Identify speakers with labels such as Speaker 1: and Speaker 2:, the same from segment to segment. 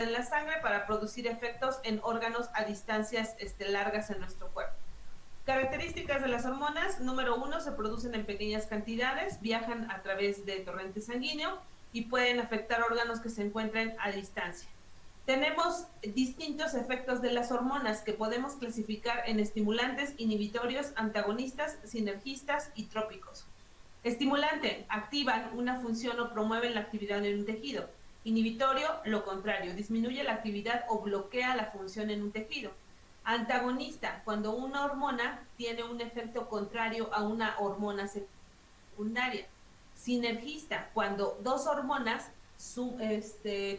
Speaker 1: en la sangre para producir efectos en órganos a distancias largas en nuestro cuerpo. Características de las hormonas: número 1, se producen en pequeñas cantidades, viajan a través de torrente sanguíneo y pueden afectar órganos que se encuentren a distancia. Tenemos distintos efectos de las hormonas que podemos clasificar en estimulantes, inhibitorios, antagonistas, sinergistas y trópicos. Estimulante: activan una función o promueven la actividad en un tejido. Inhibitorio: lo contrario, disminuye la actividad o bloquea la función en un tejido. Antagonista: cuando una hormona tiene un efecto contrario a una hormona secundaria. Sinergista: cuando dos hormonas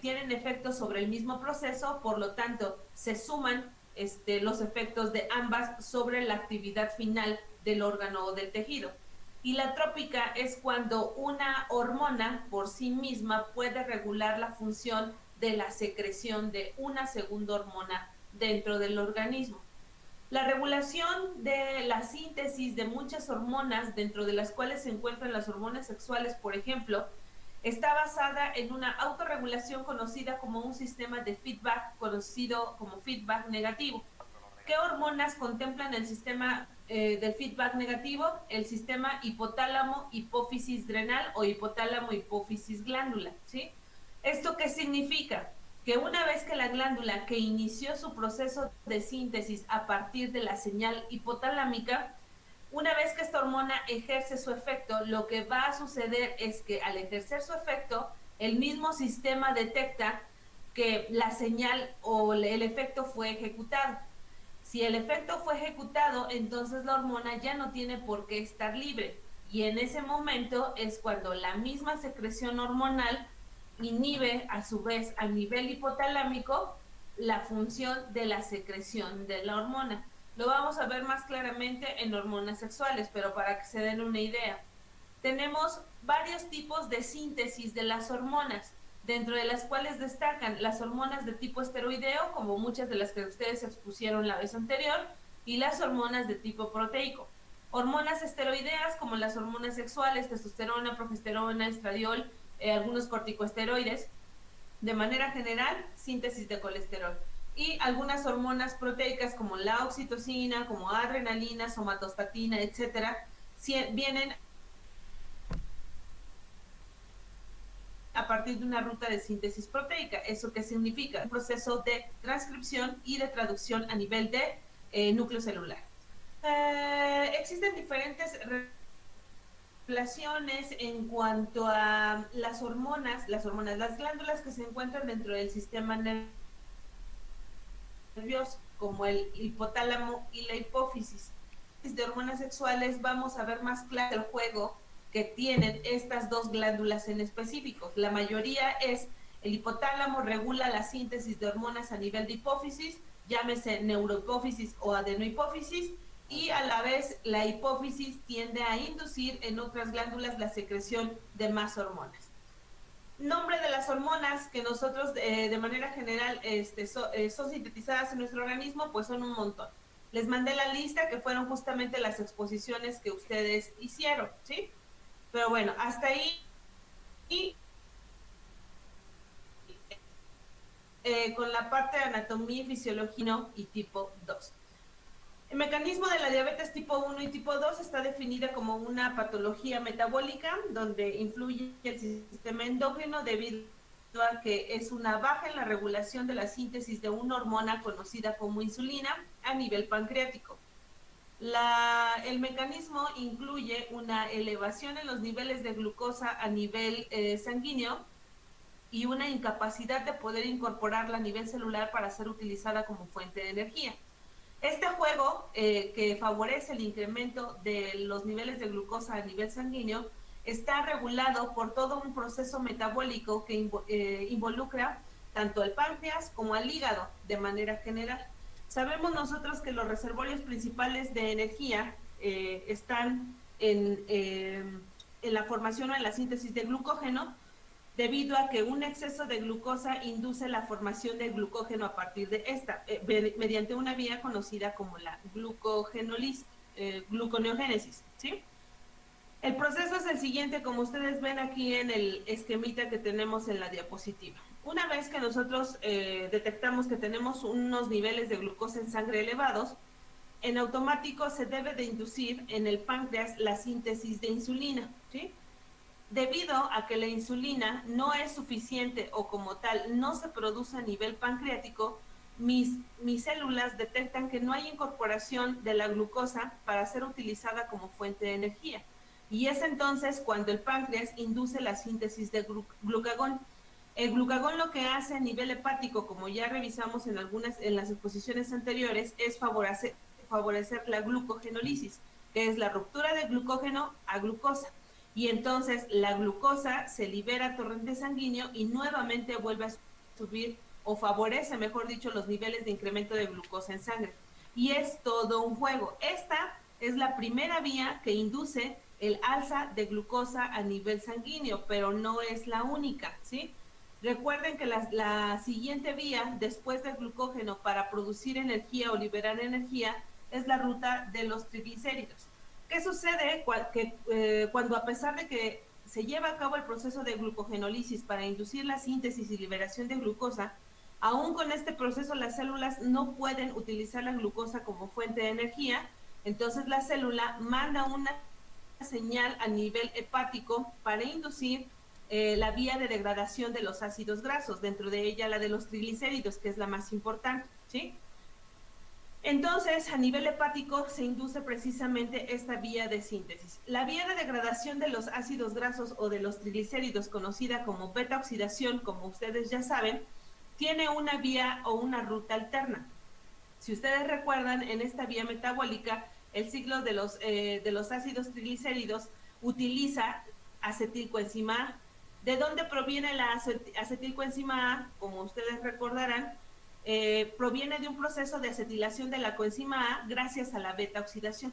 Speaker 1: tienen efectos sobre el mismo proceso, por lo tanto se suman los efectos de ambas sobre la actividad final del órgano o del tejido. Y la trópica es cuando una hormona por sí misma puede regular la función de la secreción de una segunda hormona dentro del organismo. La regulación de la síntesis de muchas hormonas, dentro de las cuales se encuentran las hormonas sexuales, por ejemplo, está basada en una autorregulación conocida como un sistema de feedback, conocido como feedback negativo. ¿Qué hormonas contemplan el sistema del feedback negativo? El sistema hipotálamo, hipófisis adrenal o hipotálamo, hipófisis glándula, ¿sí? ¿Esto qué significa? Que una vez que la glándula que inició su proceso de síntesis a partir de la señal hipotalámica, una vez que esta hormona ejerce su efecto, lo que va a suceder es que al ejercer su efecto, el mismo sistema detecta que la señal o el efecto fue ejecutado. Si el efecto fue ejecutado, entonces la hormona ya no tiene por qué estar libre. Y en ese momento es cuando la misma secreción hormonal inhibe a su vez a nivel hipotalámico la función de la secreción de la hormona. Lo vamos a ver más claramente en hormonas sexuales, pero para que se den una idea. Tenemos varios tipos de síntesis de las hormonas, dentro de las cuales destacan las hormonas de tipo esteroideo, como muchas de las que ustedes expusieron la vez anterior, y las hormonas de tipo proteico. Hormonas esteroideas como las hormonas sexuales, testosterona, progesterona, estradiol, algunos corticosteroides. De manera general, síntesis de colesterol. Y algunas hormonas proteicas como la oxitocina, como adrenalina, somatostatina, etcétera, vienen a partir de una ruta de síntesis proteica. ¿Eso qué significa? Un proceso de transcripción y de traducción a nivel de núcleo celular. Existen diferentes relaciones en cuanto a las hormonas, las glándulas que se encuentran dentro del sistema nervioso, como el hipotálamo y la hipófisis. De hormonas sexuales vamos a ver más claro el juego que tienen estas dos glándulas en específico. La mayoría es el hipotálamo, regula la síntesis de hormonas a nivel de hipófisis, llámese neurohipófisis o adenohipófisis, y a la vez la hipófisis tiende a inducir en otras glándulas la secreción de más hormonas. Nombre de las hormonas que nosotros de manera general son sintetizadas en nuestro organismo, pues son un montón. Les mandé la lista que fueron justamente las exposiciones que ustedes hicieron, ¿sí? Pero bueno, hasta ahí y con la parte de anatomía y fisiología y tipo 2. El mecanismo de la diabetes tipo 1 y tipo 2 está definida como una patología metabólica donde influye el sistema endocrino debido a que es una baja en la regulación de la síntesis de una hormona conocida como insulina a nivel pancreático. El mecanismo incluye una elevación en los niveles de glucosa a nivel sanguíneo y una incapacidad de poder incorporarla a nivel celular para ser utilizada como fuente de energía. Este juego que favorece el incremento de los niveles de glucosa a nivel sanguíneo está regulado por todo un proceso metabólico que involucra tanto al páncreas como al hígado de manera general. Sabemos nosotros que los reservorios principales de energía están en la formación o en la síntesis de glucógeno, debido a que un exceso de glucosa induce la formación de glucógeno a partir de esta, mediante una vía conocida como la gluconeogénesis, ¿sí? El proceso es el siguiente, como ustedes ven aquí en el esquemita que tenemos en la diapositiva. Una vez que nosotros detectamos que tenemos unos niveles de glucosa en sangre elevados, en automático se debe de inducir en el páncreas la síntesis de insulina, ¿sí? Debido a que la insulina no es suficiente o como tal no se produce a nivel pancreático, mis células detectan que no hay incorporación de la glucosa para ser utilizada como fuente de energía. Y es entonces cuando el páncreas induce la síntesis de glucagón. El glucagón lo que hace a nivel hepático, como ya revisamos en las exposiciones anteriores, es favorecer la glucogenólisis, que es la ruptura de glucógeno a glucosa. Y entonces la glucosa se libera a torrente sanguíneo y nuevamente vuelve a subir o favorece, mejor dicho, los niveles de incremento de glucosa en sangre. Y es todo un juego. Esta es la primera vía que induce el alza de glucosa a nivel sanguíneo, pero no es la única, ¿sí? Recuerden que la siguiente vía después del glucógeno para producir energía o liberar energía es la ruta de los triglicéridos. ¿Qué sucede? Cuando a pesar de que se lleva a cabo el proceso de glucogenólisis para inducir la síntesis y liberación de glucosa, aún con este proceso las células no pueden utilizar la glucosa como fuente de energía, entonces la célula manda una señal a nivel hepático para inducir la vía de degradación de los ácidos grasos, dentro de ella la de los triglicéridos, que es la más importante, ¿sí? Entonces, a nivel hepático se induce precisamente esta vía de síntesis. La vía de degradación de los ácidos grasos o de los triglicéridos, conocida como beta oxidación, como ustedes ya saben, tiene una vía o una ruta alterna. Si ustedes recuerdan, en esta vía metabólica, el ciclo de los ácidos triglicéridos utiliza acetilcoenzima A. ¿De dónde proviene la acetilcoenzima A? Como ustedes recordarán, proviene de un proceso de acetilación de la coenzima A gracias a la beta oxidación.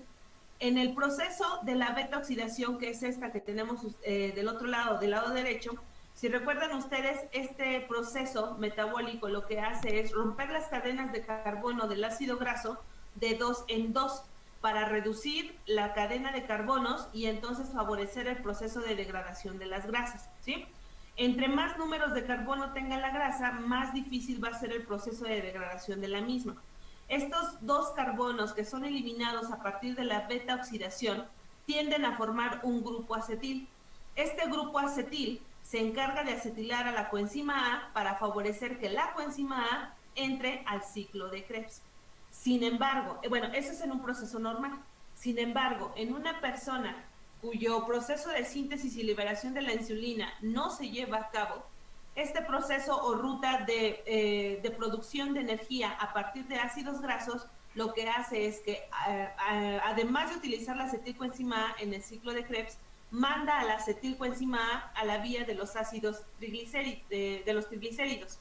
Speaker 1: En el proceso de la beta oxidación, que es esta que tenemos del otro lado, del lado derecho, si recuerdan ustedes, este proceso metabólico lo que hace es romper las cadenas de carbono del ácido graso de 2 en 2 para reducir la cadena de carbonos y entonces favorecer el proceso de degradación de las grasas, ¿sí? Entre más números de carbono tenga la grasa, más difícil va a ser el proceso de degradación de la misma. Estos dos carbonos que son eliminados a partir de la beta oxidación tienden a formar un grupo acetil. Este grupo acetil se encarga de acetilar a la coenzima A para favorecer que la coenzima A entre al ciclo de Krebs. Sin embargo, bueno, eso es en un proceso normal. Sin embargo, en una persona cuyo proceso de síntesis y liberación de la insulina no se lleva a cabo, este proceso o ruta de producción de energía a partir de ácidos grasos lo que hace es que, además de utilizar la acetilcoenzima A en el ciclo de Krebs, manda a la acetilcoenzima A a la vía de los ácidos de los triglicéridos.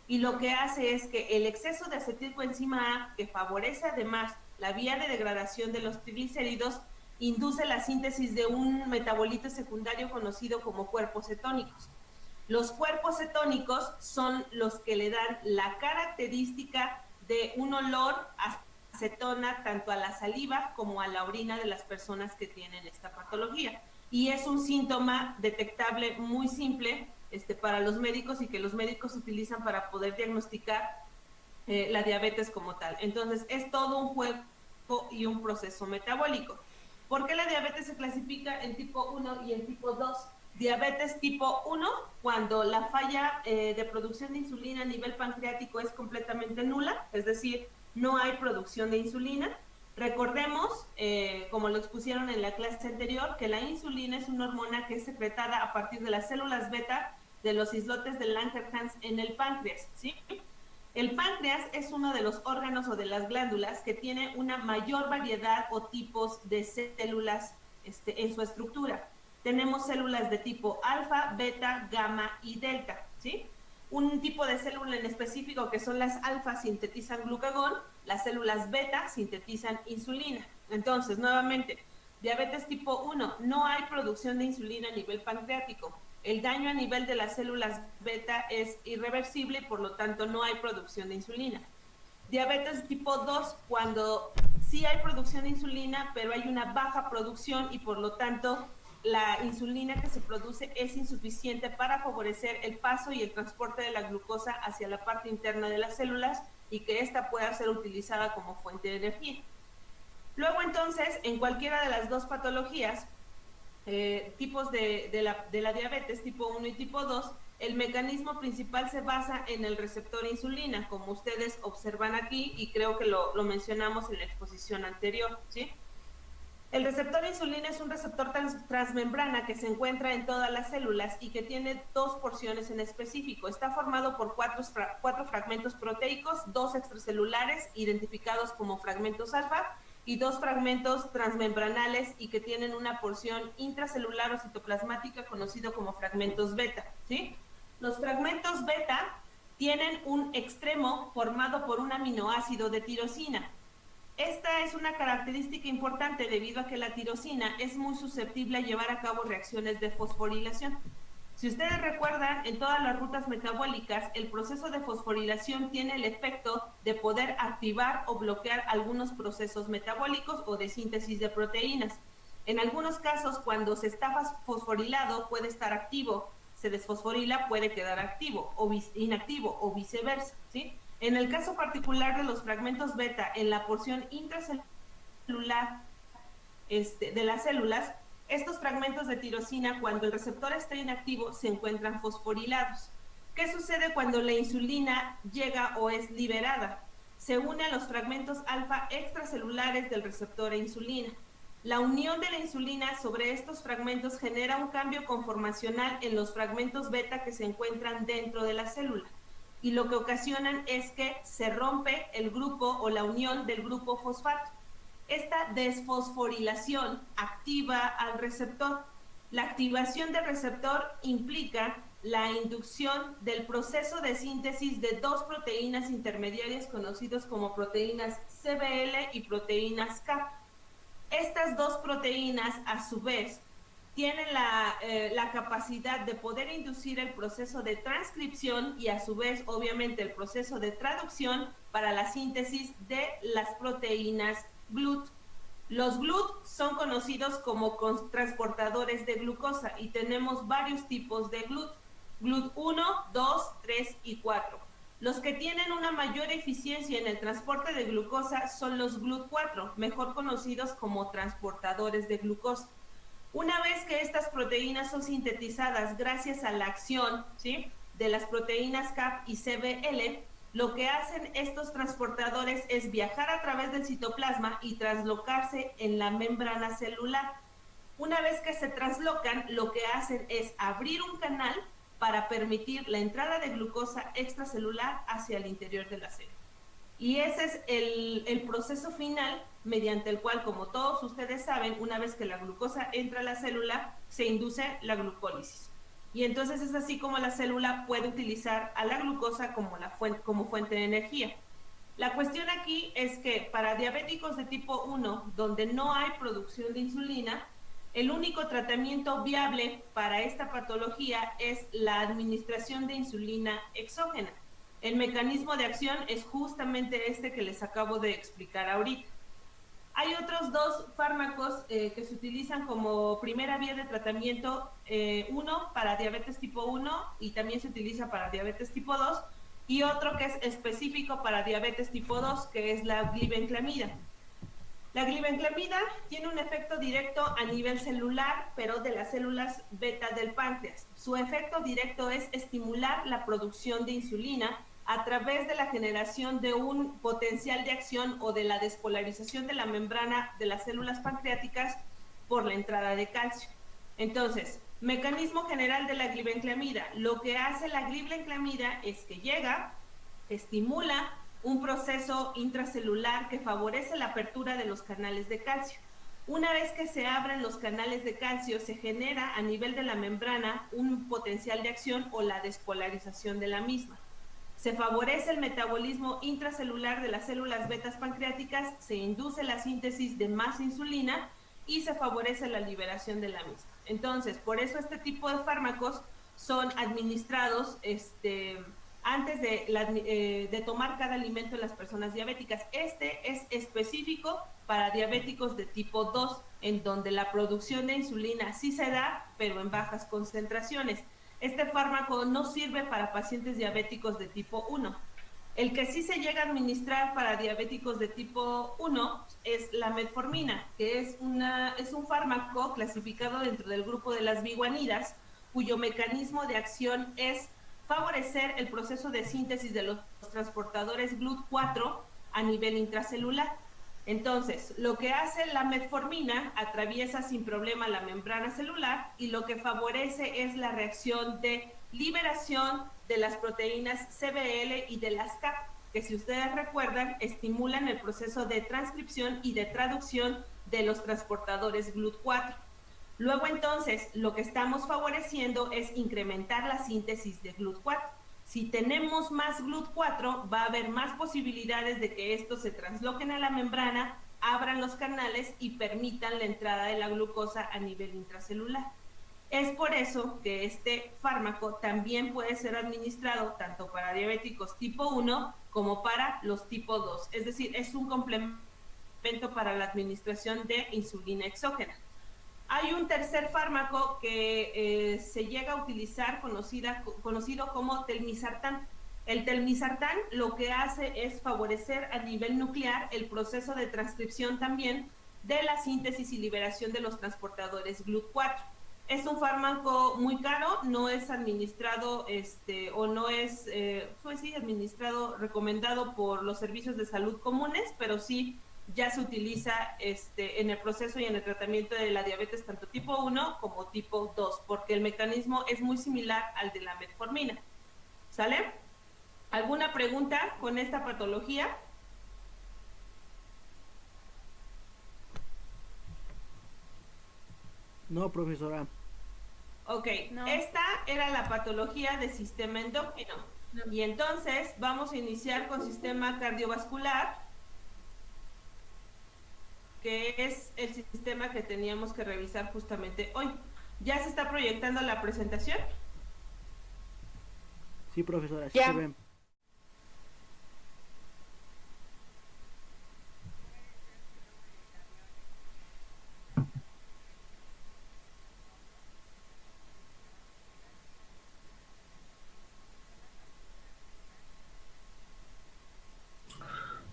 Speaker 1: Y lo que hace es que el exceso de acetilcoenzima A, que favorece además la vía de degradación de los triglicéridos, induce la síntesis de un metabolito secundario conocido como cuerpos cetónicos. Los cuerpos cetónicos son los que le dan la característica de un olor a acetona tanto a la saliva como a la orina de las personas que tienen esta patología. Y es un síntoma detectable muy simple para los médicos y que los médicos utilizan para poder diagnosticar la diabetes como tal. Entonces, es todo un juego y un proceso metabólico. ¿Por qué la diabetes se clasifica en tipo 1 y en tipo 2? Diabetes tipo 1, cuando la falla de producción de insulina a nivel pancreático es completamente nula, es decir, no hay producción de insulina. Recordemos, como lo expusieron en la clase anterior, que la insulina es una hormona que es secretada a partir de las células beta de los islotes de Langerhans en el páncreas, ¿sí? El páncreas es uno de los órganos o de las glándulas que tiene una mayor variedad o tipos de células en su estructura. Tenemos células de tipo alfa, beta, gamma y delta, ¿sí? Un tipo de célula en específico que son las alfa sintetizan glucagón, las células beta sintetizan insulina. Entonces, nuevamente, diabetes tipo 1, no hay producción de insulina a nivel pancreático. El daño a nivel de las células beta es irreversible y por lo tanto no hay producción de insulina. Diabetes tipo 2, cuando sí hay producción de insulina, pero hay una baja producción y por lo tanto la insulina que se produce es insuficiente para favorecer el paso y el transporte de la glucosa hacia la parte interna de las células y que ésta pueda ser utilizada como fuente de energía. Luego entonces, en cualquiera de las dos patologías, tipos de la diabetes tipo 1 y tipo 2, el mecanismo principal se basa en el receptor insulina, como ustedes observan aquí, y creo que lo mencionamos en la exposición anterior, ¿sí? El receptor insulina es un receptor transmembrana que se encuentra en todas las células y que tiene dos porciones en específico. Está formado por cuatro fragmentos proteicos, dos extracelulares identificados como fragmentos alfa y dos fragmentos transmembranales y que tienen una porción intracelular o citoplasmática conocido como fragmentos beta, ¿sí? Los fragmentos beta tienen un extremo formado por un aminoácido de tirosina. Esta es una característica importante debido a que la tirosina es muy susceptible a llevar a cabo reacciones de fosforilación. Si ustedes recuerdan, en todas las rutas metabólicas, el proceso de fosforilación tiene el efecto de poder activar o bloquear algunos procesos metabólicos o de síntesis de proteínas. En algunos casos, cuando se está fosforilado, puede estar activo, se desfosforila, puede quedar activo o inactivo o viceversa, ¿sí? En el caso particular de los fragmentos beta en la porción intracelular de las células, estos fragmentos de tirosina, cuando el receptor está inactivo, se encuentran fosforilados. ¿Qué sucede cuando la insulina llega o es liberada? Se une a los fragmentos alfa extracelulares del receptor a insulina. La unión de la insulina sobre estos fragmentos genera un cambio conformacional en los fragmentos beta que se encuentran dentro de la célula, y lo que ocasionan es que se rompe el grupo o la unión del grupo fosfato. Esta desfosforilación activa al receptor. La activación del receptor implica la inducción del proceso de síntesis de dos proteínas intermediarias conocidas como proteínas CBL y proteínas CAP. Estas dos proteínas, a su vez, tienen la capacidad de poder inducir el proceso de transcripción y a su vez, obviamente, el proceso de traducción para la síntesis de las proteínas GLUT. Los GLUT son conocidos como transportadores de glucosa y tenemos varios tipos de GLUT. GLUT 1, 2, 3 y 4. Los que tienen una mayor eficiencia en el transporte de glucosa son los GLUT 4, mejor conocidos como transportadores de glucosa. Una vez que estas proteínas son sintetizadas gracias a la acción, ¿sí?, de las proteínas CAP y CBL, lo que hacen estos transportadores es viajar a través del citoplasma y traslocarse en la membrana celular. Una vez que se traslocan, lo que hacen es abrir un canal para permitir la entrada de glucosa extracelular hacia el interior de la célula. Y ese es el proceso final mediante el cual, como todos ustedes saben, una vez que la glucosa entra a la célula, se induce la glucólisis. Y entonces es así como la célula puede utilizar a la glucosa como fuente de energía. La cuestión aquí es que para diabéticos de tipo 1, donde no hay producción de insulina, el único tratamiento viable para esta patología es la administración de insulina exógena. El mecanismo de acción es justamente este que les acabo de explicar ahorita. Hay otros dos fármacos que se utilizan como primera vía de tratamiento, uno para diabetes tipo 1 y también se utiliza para diabetes tipo 2, y otro que es específico para diabetes tipo 2, que es la glibenclamida. La glibenclamida tiene un efecto directo a nivel celular, pero de las células beta del páncreas. Su efecto directo es estimular la producción de insulina a través de la generación de un potencial de acción o de la despolarización de la membrana de las células pancreáticas por la entrada de calcio. Entonces, mecanismo general de la glibenclamida. Lo que hace la glibenclamida es que llega, estimula un proceso intracelular que favorece la apertura de los canales de calcio. Una vez que se abren los canales de calcio, se genera a nivel de la membrana un potencial de acción o la despolarización de la misma. Se favorece el metabolismo intracelular de las células betas pancreáticas, se induce la síntesis de más insulina y se favorece la liberación de la misma. Entonces, por eso este tipo de fármacos son administrados antes de tomar cada alimento en las personas diabéticas. Este es específico para diabéticos de tipo 2, en donde la producción de insulina sí se da, pero en bajas concentraciones. Este fármaco no sirve para pacientes diabéticos de tipo 1. El que sí se llega a administrar para diabéticos de tipo 1 es la metformina, que es un fármaco clasificado dentro del grupo de las biguanidas, cuyo mecanismo de acción es favorecer el proceso de síntesis de los transportadores GLUT4 a nivel intracelular. Entonces, lo que hace la metformina atraviesa sin problema la membrana celular y lo que favorece es la reacción de liberación de las proteínas CBL y de las CAP, que si ustedes recuerdan, estimulan el proceso de transcripción y de traducción de los transportadores GLUT4. Luego entonces, lo que estamos favoreciendo es incrementar la síntesis de GLUT4. Si tenemos más GLUT4, va a haber más posibilidades de que estos se transloquen a la membrana, abran los canales y permitan la entrada de la glucosa a nivel intracelular. Es por eso que este fármaco también puede ser administrado tanto para diabéticos tipo 1 como para los tipo 2. Es decir, es un complemento para la administración de insulina exógena. Hay un tercer fármaco que se llega a utilizar, conocido como telmisartán. El telmisartán lo que hace es favorecer a nivel nuclear el proceso de transcripción también de la síntesis y liberación de los transportadores GLUT4. Es un fármaco muy caro, no es administrado o no es administrado, recomendado por los servicios de salud comunes, pero sí ya se utiliza en el proceso y en el tratamiento de la diabetes tanto tipo 1 como tipo 2, porque el mecanismo es muy similar al de la metformina. ¿Sale? ¿Alguna pregunta con esta patología?
Speaker 2: No, profesora.
Speaker 1: Ok, no. Esta era la patología del sistema endocrino. No. Y entonces vamos a iniciar con sistema cardiovascular, que es el sistema que teníamos que revisar justamente hoy. ¿Ya se está proyectando la presentación?
Speaker 2: Sí, profesora, sí se ve.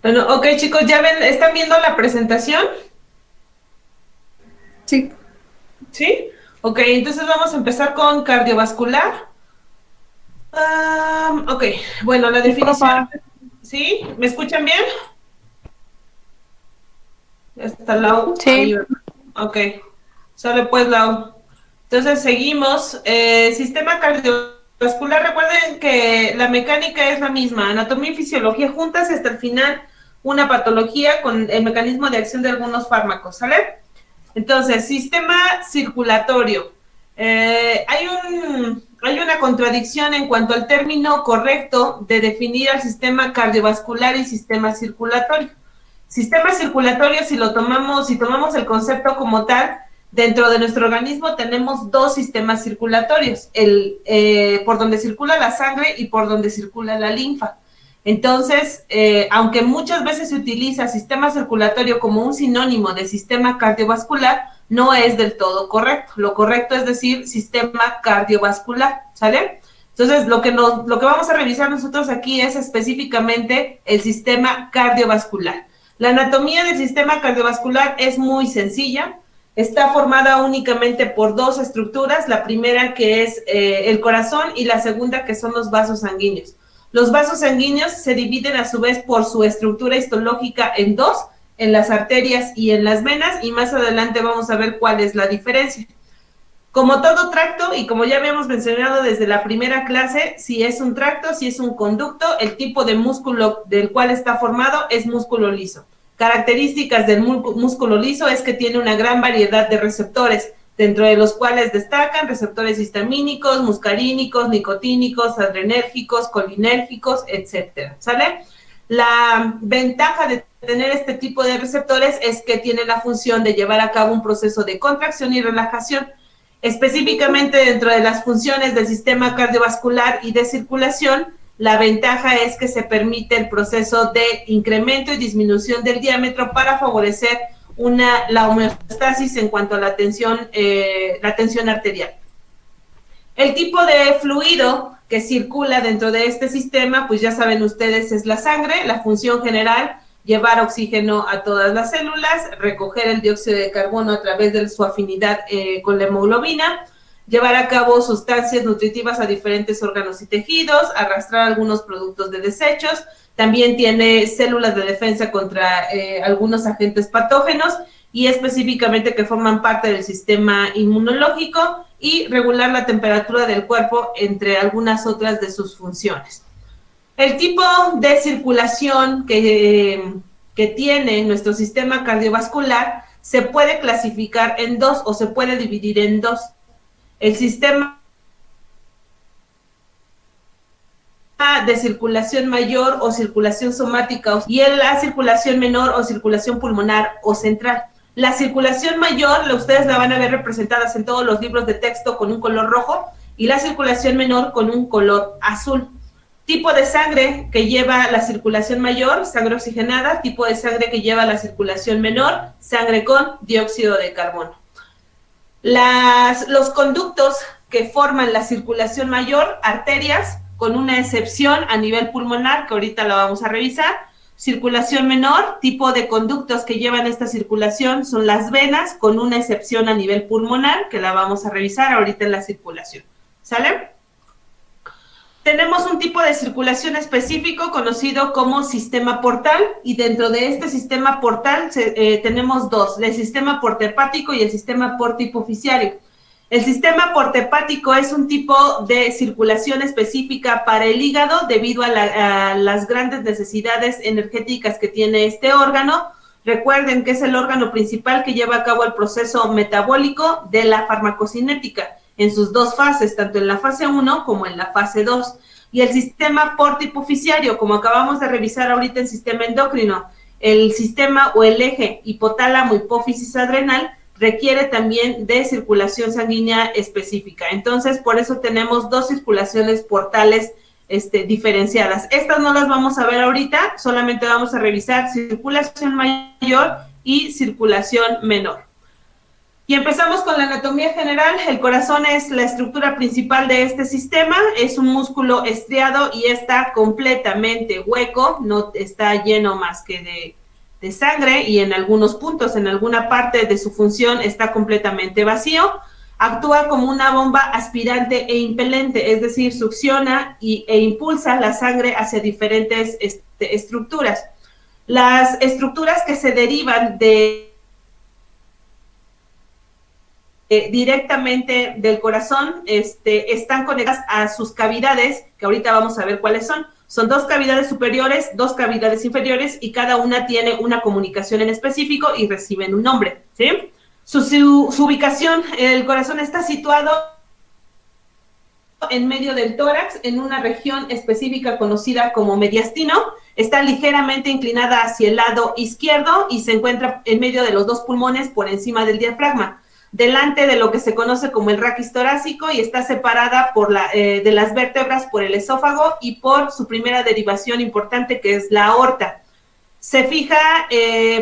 Speaker 1: Bueno, ok chicos, ¿ya ven, están viendo la presentación?
Speaker 3: Sí.
Speaker 1: ¿Sí? Ok, entonces vamos a empezar con cardiovascular. Ok, bueno, la definición... ¿Sí? ¿Me escuchan bien? Está Lau.
Speaker 3: Sí.
Speaker 1: Ahí. Ok, sale pues Lau. Entonces seguimos. Sistema cardiovascular, recuerden que la mecánica es la misma, anatomía y fisiología juntas hasta el final una patología con el mecanismo de acción de algunos fármacos, ¿sale? Entonces, sistema circulatorio. Hay una contradicción en cuanto al término correcto de definir al sistema cardiovascular y sistema circulatorio. Sistema circulatorio, si tomamos el concepto como tal, dentro de nuestro organismo tenemos dos sistemas circulatorios, por donde circula la sangre y por donde circula la linfa. Entonces, aunque muchas veces se utiliza sistema circulatorio como un sinónimo de sistema cardiovascular, no es del todo correcto. Lo correcto es decir sistema cardiovascular, ¿sale? Entonces, lo que vamos a revisar nosotros aquí es específicamente el sistema cardiovascular. La anatomía del sistema cardiovascular es muy sencilla. Está formada únicamente por dos estructuras, la primera que es el corazón y la segunda que son los vasos sanguíneos. Los vasos sanguíneos se dividen a su vez por su estructura histológica en dos, en las arterias y en las venas, y más adelante vamos a ver cuál es la diferencia. Como todo tracto, y como ya habíamos mencionado desde la primera clase, si es un tracto, si es un conducto, el tipo de músculo del cual está formado es músculo liso. Características del músculo liso es que tiene una gran variedad de receptores, dentro de los cuales destacan receptores histamínicos, muscarínicos, nicotínicos, adrenérgicos, colinérgicos, etcétera, ¿sale? La ventaja de tener este tipo de receptores es que tiene la función de llevar a cabo un proceso de contracción y relajación. Específicamente dentro de las funciones del sistema cardiovascular y de circulación, La ventaja es que se permite el proceso de incremento y disminución del diámetro para favorecer la homeostasis en cuanto a la tensión arterial. El tipo de fluido que circula dentro de este sistema, pues ya saben ustedes, es la sangre. La función general, llevar oxígeno a todas las células, recoger el dióxido de carbono a través de su afinidad con la hemoglobina, llevar a cabo sustancias nutritivas a diferentes órganos y tejidos, arrastrar algunos productos de desechos. También tiene células de defensa contra algunos agentes patógenos y específicamente que forman parte del sistema inmunológico, y regular la temperatura del cuerpo, entre algunas otras de sus funciones. El tipo de circulación que tiene nuestro sistema cardiovascular se puede clasificar en dos o se puede dividir en dos. El sistema de circulación mayor o circulación somática y la circulación menor o circulación pulmonar o central. La circulación mayor, ustedes la van a ver representadas en todos los libros de texto con un color rojo, y la circulación menor con un color azul. Tipo de sangre que lleva la circulación mayor, sangre oxigenada. Tipo de sangre que lleva la circulación menor, sangre con dióxido de carbono. Los conductos que forman la circulación mayor, arterias, con una excepción a nivel pulmonar, que ahorita la vamos a revisar. Circulación menor, tipo de conductos que llevan esta circulación son las venas, con una excepción a nivel pulmonar, que la vamos a revisar ahorita en la circulación. ¿Sale? Tenemos un tipo de circulación específico conocido como sistema portal, y dentro de este sistema portal tenemos dos: el sistema portohepático y el sistema portohipoficiario. El sistema portohepático es un tipo de circulación específica para el hígado debido a las grandes necesidades energéticas que tiene este órgano. Recuerden que es el órgano principal que lleva a cabo el proceso metabólico de la farmacocinética en sus dos fases, tanto en la fase 1 como en la fase 2. Y el sistema portohipoficiario, como acabamos de revisar ahorita en sistema endocrino, el sistema o el eje hipotálamo, hipófisis adrenal, requiere también de circulación sanguínea específica. Entonces, por eso tenemos dos circulaciones portales diferenciadas. Estas no las vamos a ver ahorita, solamente vamos a revisar circulación mayor y circulación menor. Y empezamos con la anatomía general. El corazón es la estructura principal de este sistema, es un músculo estriado y está completamente hueco, no está lleno más que de sangre, y en algunos puntos, en alguna parte de su función, está completamente vacío. Actúa como una bomba aspirante e impelente, es decir, succiona e impulsa la sangre hacia diferentes estructuras. Las estructuras que se derivan directamente del corazón están conectadas a sus cavidades, que ahorita vamos a ver cuáles son. Son dos cavidades superiores, dos cavidades inferiores, y cada una tiene una comunicación en específico y reciben un nombre, ¿sí? Su ubicación: el corazón está situado en medio del tórax, en una región específica conocida como mediastino. Está ligeramente inclinada hacia el lado izquierdo y se encuentra en medio de los dos pulmones, por encima del diafragma, delante de lo que se conoce como el raquis torácico, y está separada de las vértebras por el esófago y por su primera derivación importante, que es la aorta. Se fija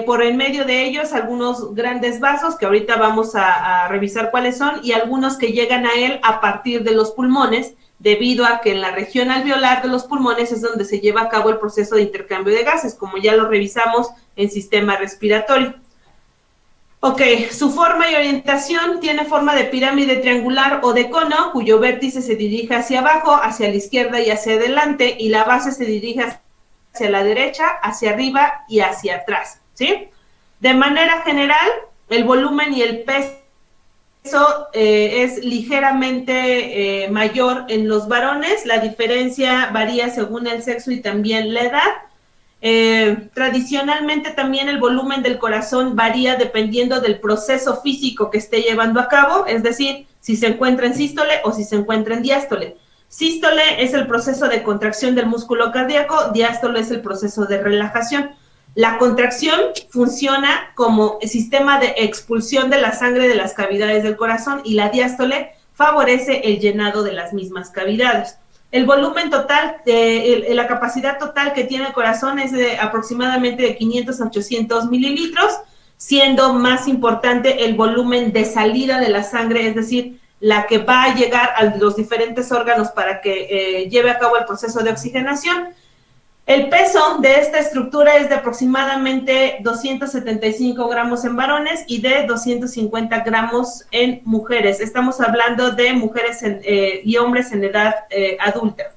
Speaker 1: por en medio de ellos algunos grandes vasos, que ahorita vamos a revisar cuáles son, y algunos que llegan a él a partir de los pulmones, debido a que en la región alveolar de los pulmones es donde se lleva a cabo el proceso de intercambio de gases, como ya lo revisamos en sistema respiratorio. Ok, su forma y orientación: tiene forma de pirámide triangular o de cono, cuyo vértice se dirige hacia abajo, hacia la izquierda y hacia adelante, y la base se dirige hacia la derecha, hacia arriba y hacia atrás, ¿sí? De manera general, el volumen y el peso es ligeramente mayor en los varones. La diferencia varía según el sexo y también la edad. Tradicionalmente también el volumen del corazón varía dependiendo del proceso físico que esté llevando a cabo, es decir, si se encuentra en sístole o si se encuentra en diástole. Sístole es el proceso de contracción del músculo cardíaco, diástole es el proceso de relajación. La contracción funciona como sistema de expulsión de la sangre de las cavidades del corazón, y la diástole favorece el llenado de las mismas cavidades. El volumen total, la capacidad total que tiene el corazón es de aproximadamente de 500 a 800 mililitros, siendo más importante el volumen de salida de la sangre, es decir, la que va a llegar a los diferentes órganos para que lleve a cabo el proceso de oxigenación. El peso de esta estructura es de aproximadamente 275 gramos en varones y de 250 gramos en mujeres. Estamos hablando de mujeres y hombres en edad adulta.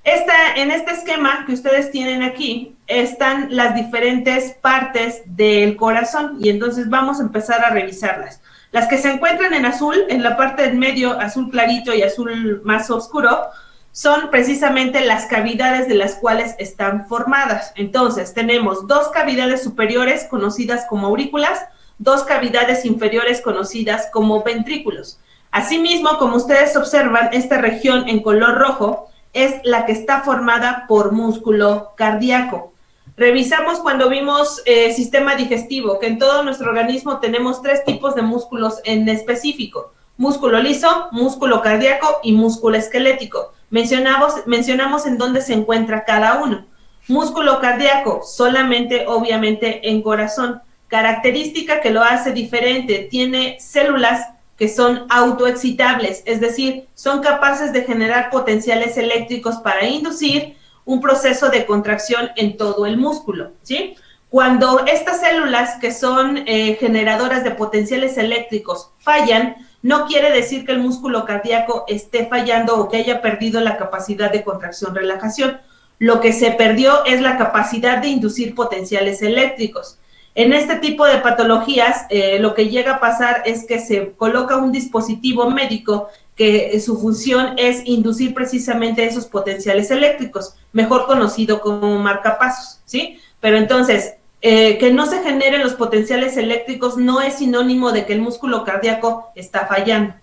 Speaker 1: En este esquema que ustedes tienen aquí están las diferentes partes del corazón y entonces vamos a empezar a revisarlas. Las que se encuentran en azul, en la parte del medio, azul clarito y azul más oscuro, son precisamente las cavidades de las cuales están formadas. Entonces, tenemos 2 cavidades superiores conocidas como aurículas, 2 cavidades inferiores conocidas como ventrículos. Asimismo, como ustedes observan, esta región en color rojo es la que está formada por músculo cardíaco. Revisamos cuando vimos sistema digestivo, que en todo nuestro organismo tenemos 3 tipos de músculos en específico: músculo liso, músculo cardíaco y músculo esquelético. Mencionamos en dónde se encuentra cada uno. Músculo cardíaco, solamente obviamente en corazón. Característica que lo hace diferente, tiene células que son autoexcitables, es decir, son capaces de generar potenciales eléctricos para inducir un proceso de contracción en todo el músculo, ¿sí? Cuando estas células que son generadoras de potenciales eléctricos fallan, no quiere decir que el músculo cardíaco esté fallando o que haya perdido la capacidad de contracción-relajación. Lo que se perdió es la capacidad de inducir potenciales eléctricos. En este tipo de patologías, lo que llega a pasar es que se coloca un dispositivo médico que su función es inducir precisamente esos potenciales eléctricos, mejor conocido como marcapasos, ¿sí? Pero entonces, que no se generen los potenciales eléctricos no es sinónimo de que el músculo cardíaco está fallando.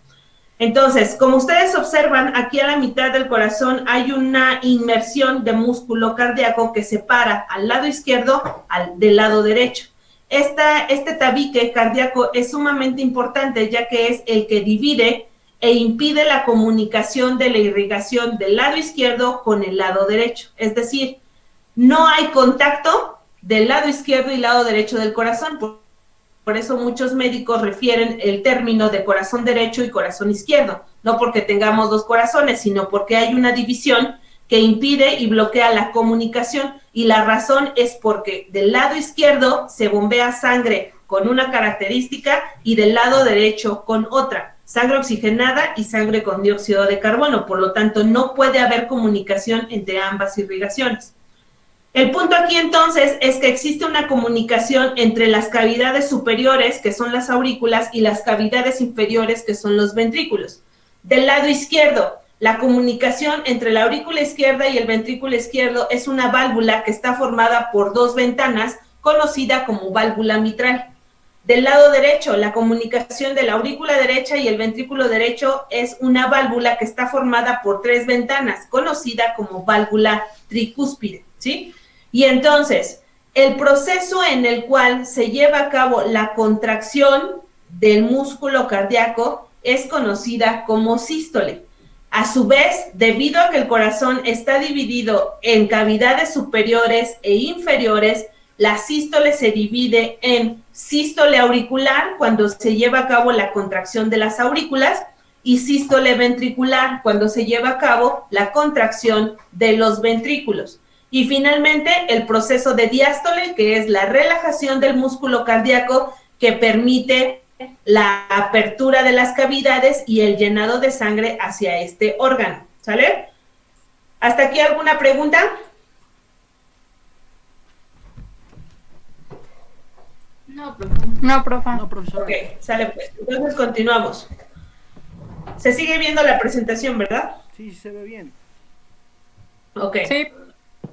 Speaker 1: Entonces, como ustedes observan, aquí a la mitad del corazón hay una inmersión de músculo cardíaco que separa al lado izquierdo del lado derecho. Este tabique cardíaco es sumamente importante, ya que es el que divide e impide la comunicación de la irrigación del lado izquierdo con el lado derecho. Es decir, no hay contacto del lado izquierdo y lado derecho del corazón. Por eso muchos médicos refieren el término de corazón derecho y corazón izquierdo, no porque tengamos 2 corazones, sino porque hay una división que impide y bloquea la comunicación, y la razón es porque del lado izquierdo se bombea sangre con una característica y del lado derecho con otra, sangre oxigenada y sangre con dióxido de carbono. Por lo tanto, no puede haber comunicación entre ambas irrigaciones. El punto aquí entonces es que existe una comunicación entre las cavidades superiores, que son las aurículas, y las cavidades inferiores, que son los ventrículos. Del lado izquierdo, la comunicación entre la aurícula izquierda y el ventrículo izquierdo es una válvula que está formada por 2 ventanas, conocida como válvula mitral. Del lado derecho, la comunicación de la aurícula derecha y el ventrículo derecho es una válvula que está formada por 3 ventanas, conocida como válvula tricúspide, ¿sí? Y entonces, el proceso en el cual se lleva a cabo la contracción del músculo cardíaco es conocida como sístole. A su vez, debido a que el corazón está dividido en cavidades superiores e inferiores, la sístole se divide en sístole auricular, cuando se lleva a cabo la contracción de las aurículas, y sístole ventricular, cuando se lleva a cabo la contracción de los ventrículos. Y finalmente, el proceso de diástole, que es la relajación del músculo cardíaco que permite la apertura de las cavidades y el llenado de sangre hacia este órgano, ¿sale? ¿Hasta aquí alguna pregunta?
Speaker 3: No, profe. No, profe.
Speaker 2: No, profesora.
Speaker 1: Ok, sale pues. Entonces continuamos. Se sigue viendo la presentación, ¿verdad?
Speaker 2: Sí, se ve bien.
Speaker 1: Ok.
Speaker 3: Sí.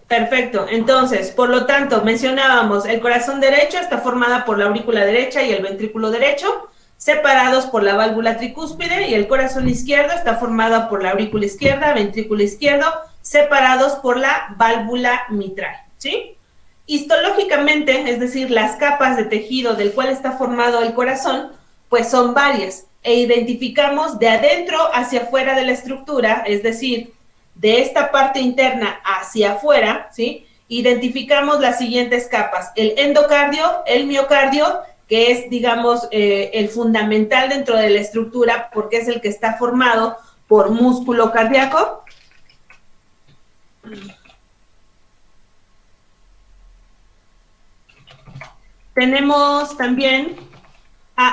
Speaker 1: Perfecto. Entonces, por lo tanto, mencionábamos, el corazón derecho está formada por la aurícula derecha y el ventrículo derecho, separados por la válvula tricúspide, y el corazón izquierdo está formado por la aurícula izquierda, ventrículo izquierdo, separados por la válvula mitral, ¿sí? Histológicamente, es decir, las capas de tejido del cual está formado el corazón, pues son varias, e identificamos de adentro hacia afuera de la estructura, es decir, de esta parte interna hacia afuera, ¿sí? Identificamos las siguientes capas: el endocardio, el miocardio, que es, digamos, el fundamental dentro de la estructura porque es el que está formado por músculo cardíaco. Tenemos también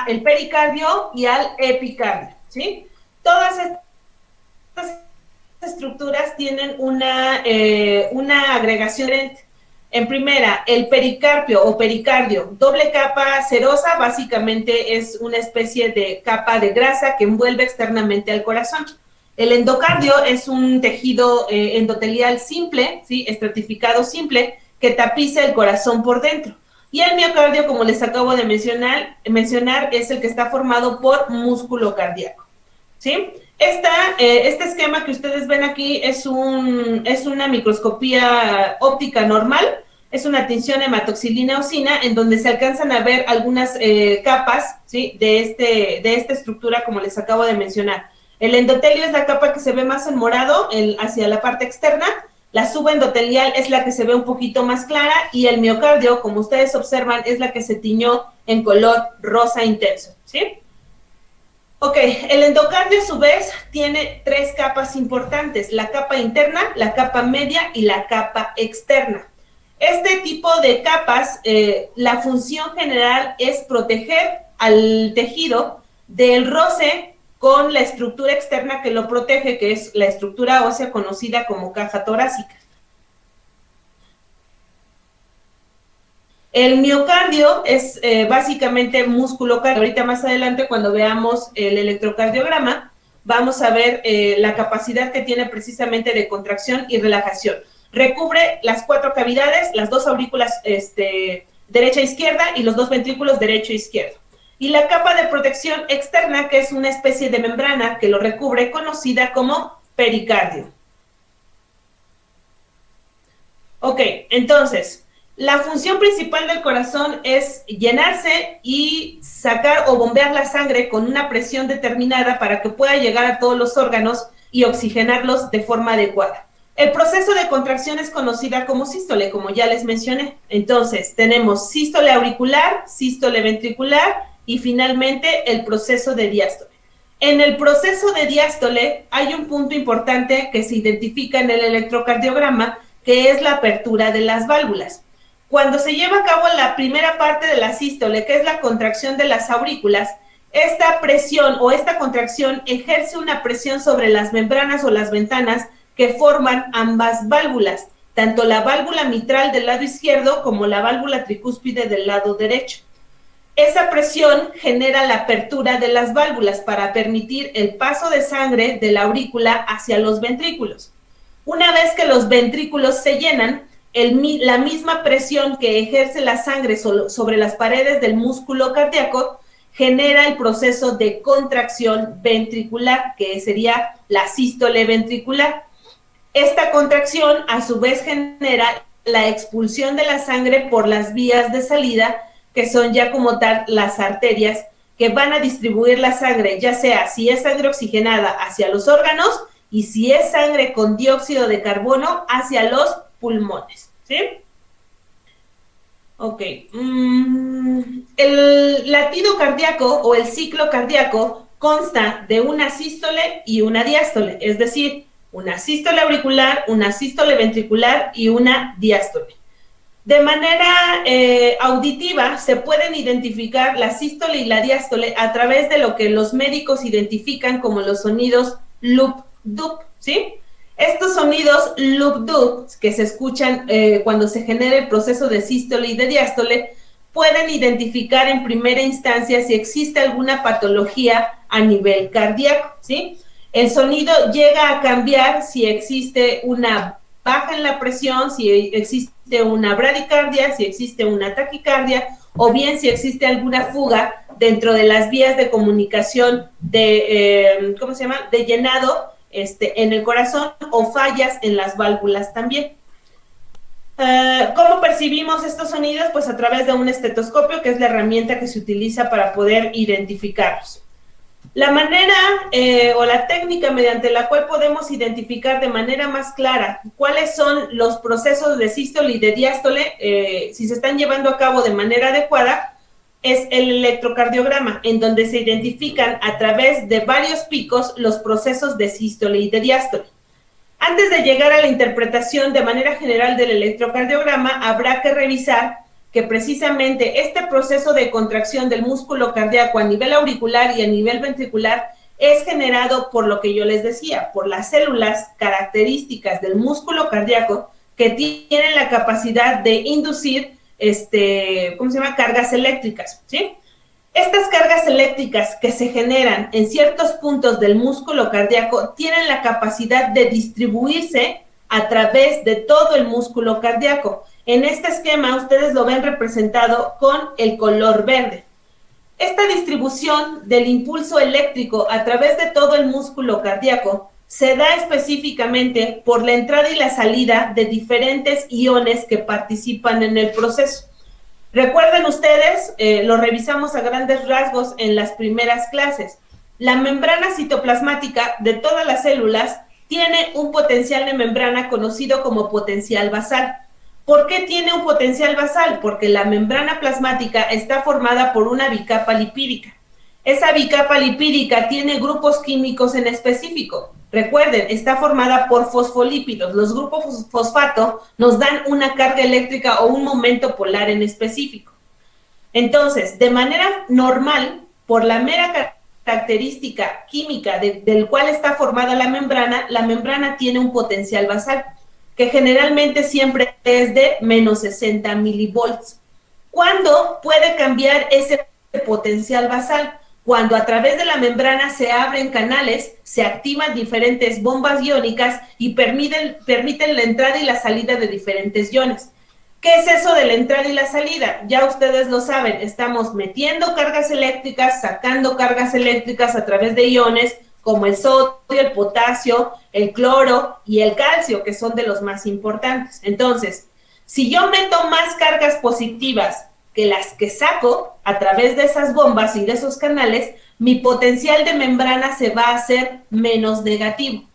Speaker 1: el pericardio y al epicardio, ¿sí? Todas estas estructuras tienen una agregación diferente. En primera, el pericarpio o pericardio, doble capa serosa, básicamente es una especie de capa de grasa que envuelve externamente al corazón. El endocardio es un tejido endotelial simple, ¿sí? Estratificado simple, que tapiza el corazón por dentro. Y el miocardio, como les acabo de mencionar, es el que está formado por músculo cardíaco, ¿sí? Este esquema que ustedes ven aquí es una microscopía óptica normal, es una tinción hematoxilina-eosina en donde se alcanzan a ver algunas capas, ¿sí? de esta estructura, como les acabo de mencionar. El endotelio es la capa que se ve más en morado hacia la parte externa, la subendotelial es la que se ve un poquito más clara y el miocardio, como ustedes observan, es la que se tiñó en color rosa intenso, ¿sí? Ok, el endocardio a su vez tiene 3 capas importantes: la capa interna, la capa media y la capa externa. Este tipo de capas, la función general es proteger al tejido del roce con la estructura externa que lo protege, que es la estructura ósea conocida como caja torácica. El miocardio es básicamente músculo cardíaco. Ahorita más adelante, cuando veamos el electrocardiograma, vamos a ver la capacidad que tiene precisamente de contracción y relajación. Recubre las 4 cavidades, las 2 aurículas derecha e izquierda y los 2 ventrículos derecho e izquierdo. Y la capa de protección externa, que es una especie de membrana que lo recubre, conocida como pericardio. Ok, entonces, la función principal del corazón es llenarse y sacar o bombear la sangre con una presión determinada para que pueda llegar a todos los órganos y oxigenarlos de forma adecuada. El proceso de contracción es conocida como sístole, como ya les mencioné. Entonces, tenemos sístole auricular, sístole ventricular y finalmente el proceso de diástole. En el proceso de diástole hay un punto importante que se identifica en el electrocardiograma, que es la apertura de las válvulas. Cuando se lleva a cabo la primera parte de la sístole, que es la contracción de las aurículas, esta presión o esta contracción ejerce una presión sobre las membranas o las ventanas que forman ambas válvulas, tanto la válvula mitral del lado izquierdo como la válvula tricúspide del lado derecho. Esa presión genera la apertura de las válvulas para permitir el paso de sangre de la aurícula hacia los ventrículos. Una vez que los ventrículos se llenan, la misma presión que ejerce la sangre sobre las paredes del músculo cardíaco genera el proceso de contracción ventricular, que sería la sístole ventricular. Esta contracción, a su vez, genera la expulsión de la sangre por las vías de salida, que son ya como tal las arterias, que van a distribuir la sangre, ya sea si es sangre oxigenada hacia los órganos y si es sangre con dióxido de carbono hacia los pulmones, ¿sí? Ok. El latido cardíaco o el ciclo cardíaco consta de una sístole y una diástole, es decir, una sístole auricular, una sístole ventricular y una diástole. De manera auditiva se pueden identificar la sístole y la diástole a través de lo que los médicos identifican como los sonidos loop-dup, ¿sí? Estos sonidos loop-dup que se escuchan cuando se genera el proceso de sístole y de diástole pueden identificar en primera instancia si existe alguna patología a nivel cardíaco, ¿sí? El sonido llega a cambiar si existe una baja en la presión, si existe una bradicardia, si existe una taquicardia, o bien si existe alguna fuga dentro de las vías de comunicación de, de llenado en el corazón, o fallas en las válvulas también. ¿Cómo percibimos estos sonidos? Pues a través de un estetoscopio, que es la herramienta que se utiliza para poder identificarlos. La manera o la técnica mediante la cual podemos identificar de manera más clara cuáles son los procesos de sístole y de diástole, si se están llevando a cabo de manera adecuada, es el electrocardiograma, en donde se identifican a través de varios picos los procesos de sístole y de diástole. Antes de llegar a la interpretación de manera general del electrocardiograma, habrá que revisar que precisamente este proceso de contracción del músculo cardíaco a nivel auricular y a nivel ventricular es generado por lo que yo les decía, por las células características del músculo cardíaco que tienen la capacidad de inducir cargas eléctricas, ¿sí? Estas cargas eléctricas que se generan en ciertos puntos del músculo cardíaco tienen la capacidad de distribuirse a través de todo el músculo cardíaco. En este esquema ustedes lo ven representado con el color verde. Esta distribución del impulso eléctrico a través de todo el músculo cardíaco se da específicamente por la entrada y la salida de diferentes iones que participan en el proceso. Recuerden ustedes, lo revisamos a grandes rasgos en las primeras clases. La membrana citoplasmática de todas las células tiene un potencial de membrana conocido como potencial basal. ¿Por qué tiene un potencial basal? Porque la membrana plasmática está formada por una bicapa lipídica. Esa bicapa lipídica tiene grupos químicos en específico. Recuerden, está formada por fosfolípidos. Los grupos fosfato nos dan una carga eléctrica o un momento polar en específico. Entonces, de manera normal, por la mera característica química del cual está formada la membrana tiene un potencial basal, que generalmente siempre es de menos 60 milivolts. ¿Cuándo puede cambiar ese potencial basal? Cuando a través de la membrana se abren canales, se activan diferentes bombas iónicas y permiten la entrada y la salida de diferentes iones. ¿Qué es eso de la entrada y la salida? Ya ustedes lo saben, estamos metiendo cargas eléctricas, sacando cargas eléctricas a través de iones, como el sodio, el potasio, el cloro y el calcio, que son de los más importantes. Entonces, si yo meto más cargas positivas que las que saco a través de esas bombas y de esos canales, mi potencial de membrana se va a hacer menos negativo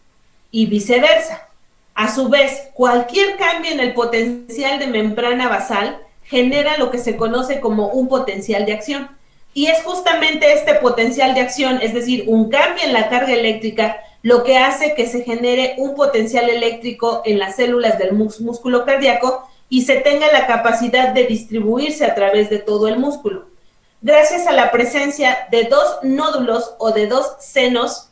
Speaker 1: y viceversa. A su vez, cualquier cambio en el potencial de membrana basal genera lo que se conoce como un potencial de acción. Y es justamente este potencial de acción, es decir, un cambio en la carga eléctrica, lo que hace que se genere un potencial eléctrico en las células del músculo cardíaco y se tenga la capacidad de distribuirse a través de todo el músculo. Gracias a la presencia de dos nódulos o de dos senos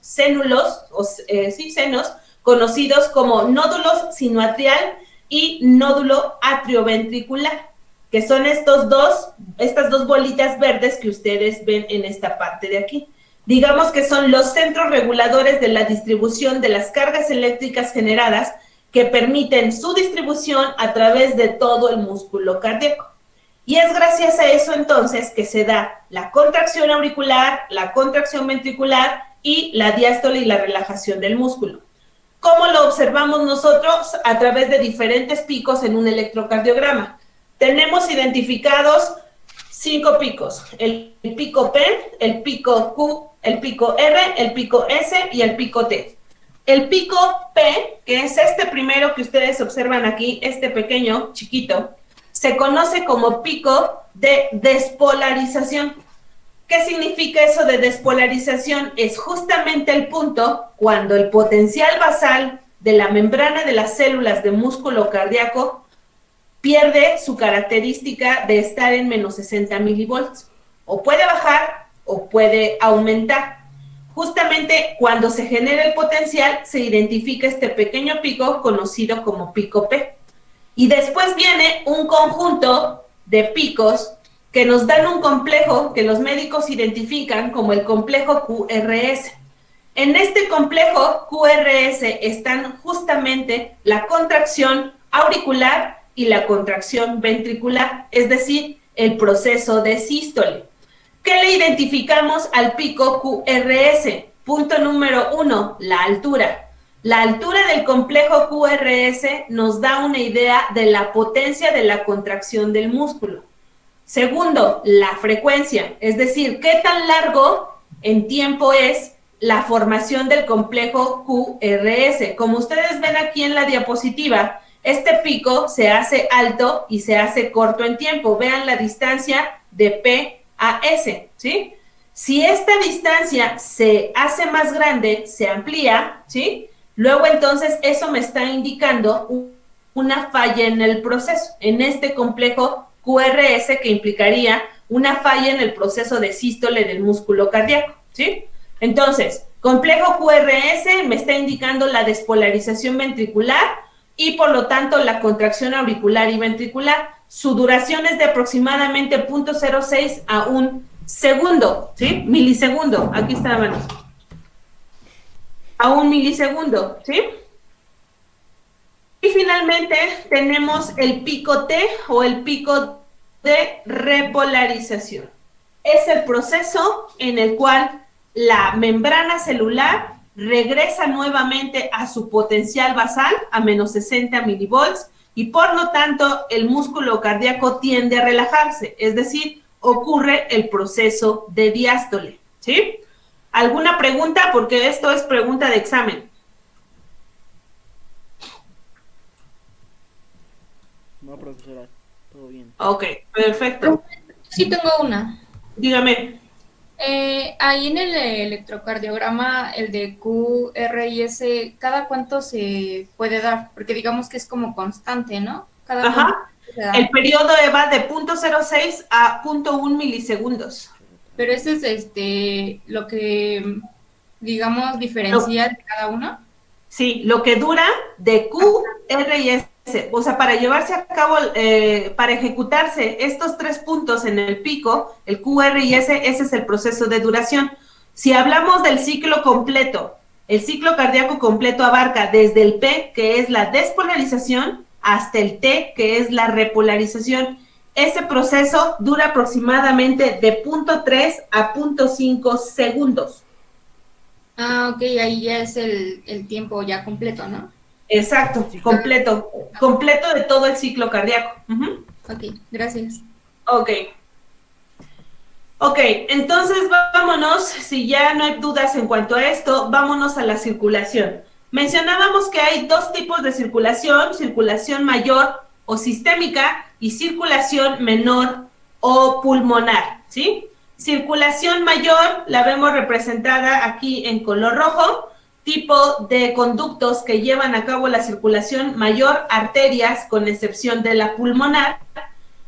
Speaker 1: conocidos como nódulos sinoatrial y nódulo atrioventricular, que son estas dos bolitas verdes que ustedes ven en esta parte de aquí. Digamos que son los centros reguladores de la distribución de las cargas eléctricas generadas que permiten su distribución a través de todo el músculo cardíaco. Y es gracias a eso entonces que se da la contracción auricular, la contracción ventricular y la diástole y la relajación del músculo. ¿Cómo lo observamos nosotros? A través de diferentes picos en un electrocardiograma. Tenemos identificados 5 picos: el pico P, el pico Q, el pico R, el pico S y el pico T. El pico P, que es este primero que ustedes observan aquí, este pequeño, chiquito, se conoce como pico de despolarización. ¿Qué significa eso de despolarización? Es justamente el punto cuando el potencial basal de la membrana de las células de músculo cardíaco pierde su característica de estar en menos 60 milivolts. O puede bajar o puede aumentar. Justamente cuando se genera el potencial se identifica este pequeño pico conocido como pico P. Y después viene un conjunto de picos que nos dan un complejo que los médicos identifican como el complejo QRS. En este complejo QRS están justamente la contracción auricular y la contracción ventricular, es decir, el proceso de sístole. ¿Qué le identificamos al pico QRS? Punto número 1, la altura. La altura del complejo QRS nos da una idea de la potencia de la contracción del músculo. Segundo, la frecuencia, es decir, qué tan largo en tiempo es la formación del complejo QRS. Como ustedes ven aquí en la diapositiva, este pico se hace alto y se hace corto en tiempo. Vean la distancia de P a S, ¿sí? Si esta distancia se hace más grande, se amplía, ¿sí? Luego entonces eso me está indicando una falla en el proceso, en este complejo QRS, que implicaría una falla en el proceso de sístole del músculo cardíaco, ¿sí? Entonces, complejo QRS me está indicando la despolarización ventricular y por lo tanto la contracción auricular y ventricular. Su duración es de aproximadamente 0.06 a 1 segundo, ¿sí? Milisegundo, aquí está la mano. A 1 milisegundo, ¿sí? Y finalmente tenemos el pico T o el pico de repolarización. Es el proceso en el cual la membrana celular regresa nuevamente a su potencial basal, a menos 60 milivolts, y por lo tanto el músculo cardíaco tiende a relajarse, es decir, ocurre el proceso de diástole, ¿sí? ¿Alguna pregunta? Porque esto es pregunta de examen.
Speaker 2: No, profesora, todo bien.
Speaker 1: Ok, perfecto.
Speaker 3: Sí tengo una.
Speaker 1: Dígame.
Speaker 3: Ahí en el electrocardiograma, el de QRS, ¿cada cuánto se puede dar? Porque digamos que es como constante, ¿no?
Speaker 1: Ajá. El periodo va de 0.06 a 0.1 milisegundos.
Speaker 3: Pero ese es lo que, digamos, diferencia de cada uno.
Speaker 1: Sí, lo que dura de QRS. O sea, para llevarse a cabo, para ejecutarse estos 3 puntos en el pico, el QR y S, ese es el proceso de duración. Si hablamos del ciclo completo, el ciclo cardíaco completo abarca desde el P, que es la despolarización, hasta el T, que es la repolarización. Ese proceso dura aproximadamente de 0.3 a 0.5 segundos.
Speaker 3: Ah, ok, ahí ya es el tiempo ya completo, ¿no?
Speaker 1: Exacto, completo de todo el ciclo cardíaco.
Speaker 3: Ok, gracias.
Speaker 1: Ok, entonces vámonos, si ya no hay dudas en cuanto a esto, vámonos a la circulación. Mencionábamos que hay 2 tipos de circulación mayor o sistémica y circulación menor o pulmonar, ¿sí? Circulación mayor la vemos representada aquí en color rojo, tipo de conductos que llevan a cabo la circulación mayor, arterias, con excepción de la pulmonar,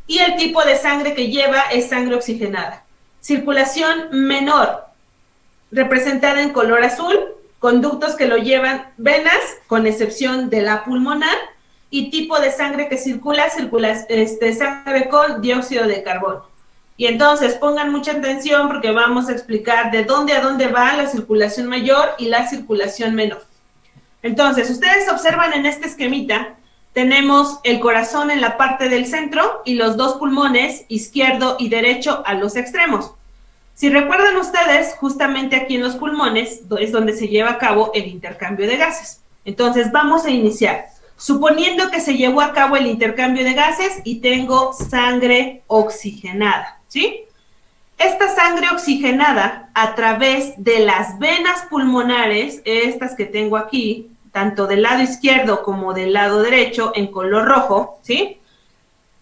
Speaker 1: y el tipo de sangre que lleva es sangre oxigenada. Circulación menor, representada en color azul, conductos que lo llevan venas, con excepción de la pulmonar, y tipo de sangre que circula sangre con dióxido de carbono. Y entonces pongan mucha atención porque vamos a explicar de dónde a dónde va la circulación mayor y la circulación menor. Entonces, ustedes observan en este esquemita, tenemos el corazón en la parte del centro y los 2 pulmones, izquierdo y derecho, a los extremos. Si recuerdan ustedes, justamente aquí en los pulmones es donde se lleva a cabo el intercambio de gases. Entonces, vamos a iniciar. Suponiendo que se llevó a cabo el intercambio de gases y tengo sangre oxigenada, ¿sí? Esta sangre oxigenada a través de las venas pulmonares, estas que tengo aquí, tanto del lado izquierdo como del lado derecho, en color rojo, ¿sí?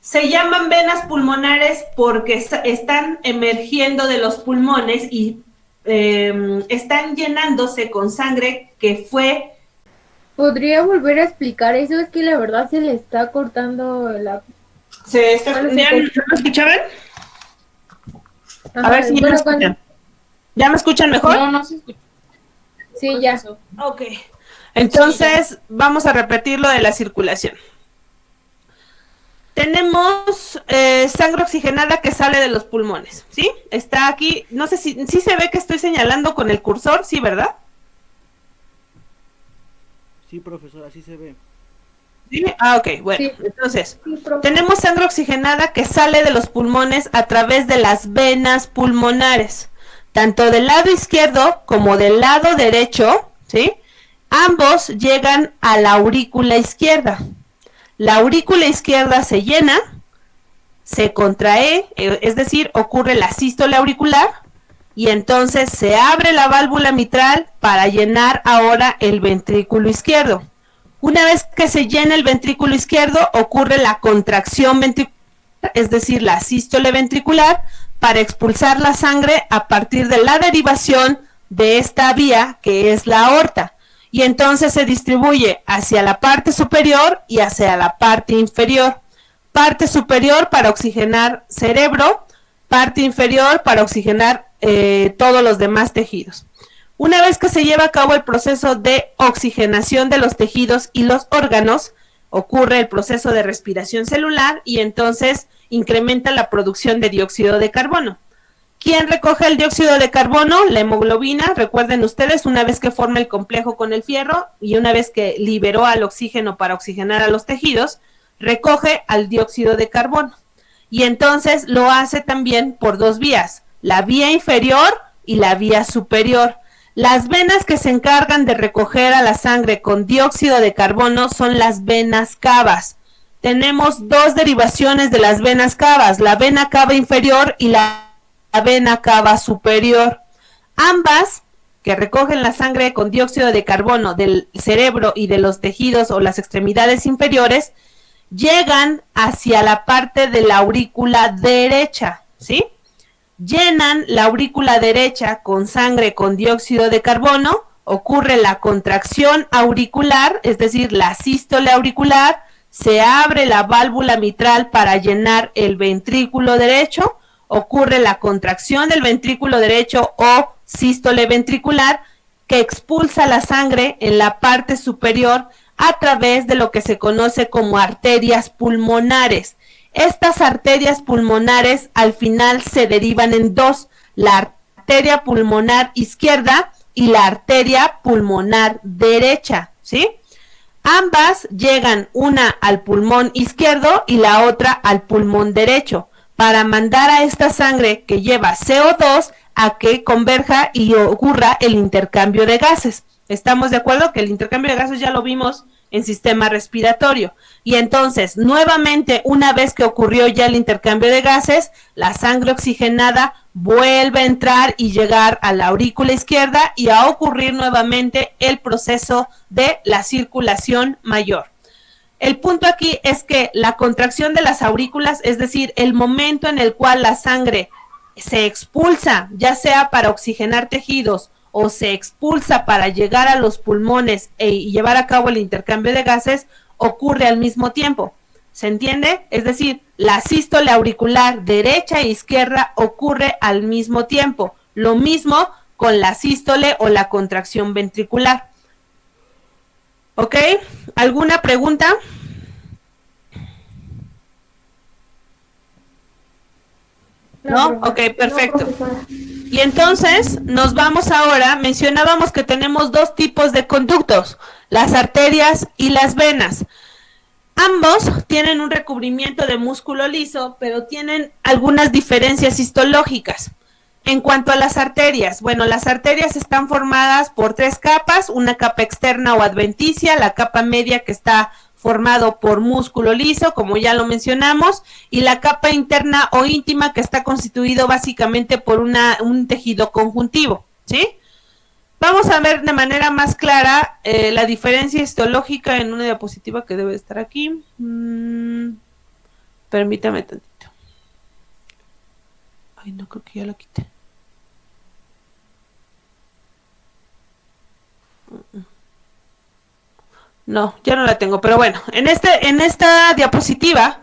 Speaker 1: Se llaman venas pulmonares porque están emergiendo de los pulmones y están llenándose con sangre que fue...
Speaker 4: ¿Podría volver a explicar eso? Es que la verdad se le está cortando la...
Speaker 1: ¿Ya lo escuchaban?
Speaker 4: Ajá,
Speaker 1: A ver si ya me escuchan. ¿Ya me escuchan mejor?
Speaker 3: No se escucha.
Speaker 4: Sí, ya.
Speaker 1: Ok. Entonces, vamos a repetir lo de la circulación. Tenemos sangre oxigenada que sale de los pulmones, ¿sí? Está aquí, no sé si se ve que estoy señalando con el cursor, ¿sí, verdad?
Speaker 2: Sí, profesora, así se ve.
Speaker 1: ¿Sí? Ah, ok, bueno,
Speaker 4: Sí.
Speaker 1: Entonces,
Speaker 4: Sí, profe.
Speaker 1: tenemos sangre oxigenada que sale de los pulmones a través de las venas pulmonares, tanto del lado izquierdo como del lado derecho, ¿sí? Ambos llegan a la aurícula izquierda. La aurícula izquierda se llena, se contrae, es decir, ocurre la sístole auricular, y entonces se abre la válvula mitral para llenar ahora el ventrículo izquierdo. Una vez que se llena el ventrículo izquierdo, ocurre la contracción ventricular, es decir, la sístole ventricular, para expulsar la sangre a partir de la derivación de esta vía, que es la aorta. Y entonces se distribuye hacia la parte superior y hacia la parte inferior. Parte superior para oxigenar cerebro, parte inferior para oxigenar todos los demás tejidos. Una vez que se lleva a cabo el proceso de oxigenación de los tejidos y los órganos, ocurre el proceso de respiración celular y entonces incrementa la producción de dióxido de carbono. ¿Quién recoge el dióxido de carbono? La hemoglobina. Recuerden ustedes, una vez que forma el complejo con el fierro y una vez que liberó al oxígeno para oxigenar a los tejidos, recoge al dióxido de carbono. Y entonces lo hace también por dos vías, la vía inferior y la vía superior. Las venas que se encargan de recoger a la sangre con dióxido de carbono son las venas cavas. Tenemos dos derivaciones de las venas cavas, la vena cava inferior y la vena cava superior. Ambas, que recogen la sangre con dióxido de carbono del cerebro y de los tejidos o las extremidades inferiores, llegan hacia la parte de la aurícula derecha, ¿sí? Llenan la aurícula derecha con sangre con dióxido de carbono, ocurre la contracción auricular, es decir, la sístole auricular, se abre la válvula mitral para llenar el ventrículo derecho, ocurre la contracción del ventrículo derecho o sístole ventricular que expulsa la sangre en la parte superior a través de lo que se conoce como arterias pulmonares. Estas arterias pulmonares al final se derivan en dos, la arteria pulmonar izquierda y la arteria pulmonar derecha, ¿sí? Ambas llegan una al pulmón izquierdo y la otra al pulmón derecho para mandar a esta sangre que lleva CO2 a que converja y ocurra el intercambio de gases. ¿Estamos de acuerdo? Que el intercambio de gases ya lo vimos en sistema respiratorio. Y entonces, nuevamente, una vez que ocurrió ya el intercambio de gases, la sangre oxigenada vuelve a entrar y llegar a la aurícula izquierda y a ocurrir nuevamente el proceso de la circulación mayor. El punto aquí es que la contracción de las aurículas, es decir, el momento en el cual la sangre se expulsa, ya sea para oxigenar tejidos o se expulsa para llegar a los pulmones y llevar a cabo el intercambio de gases, ocurre al mismo tiempo. ¿Se entiende? Es decir, la sístole auricular derecha e izquierda ocurre al mismo tiempo. Lo mismo con la sístole o la contracción ventricular. ¿Ok? ¿Alguna pregunta? ¿No? Ok, perfecto. Y entonces nos vamos ahora, mencionábamos que tenemos dos tipos de conductos, las arterias y las venas. Ambos tienen un recubrimiento de músculo liso, pero tienen algunas diferencias histológicas. En cuanto a las arterias, bueno, las arterias están formadas por tres capas, una capa externa o adventicia, la capa media que está formado por músculo liso, como ya lo mencionamos, y la capa interna o íntima que está constituido básicamente por un tejido conjuntivo, ¿sí? Vamos a ver de manera más clara la diferencia histológica en una diapositiva que debe estar aquí. Permítame tantito. Ay, no, creo que ya la quité. No, ya no la tengo, pero bueno, en esta diapositiva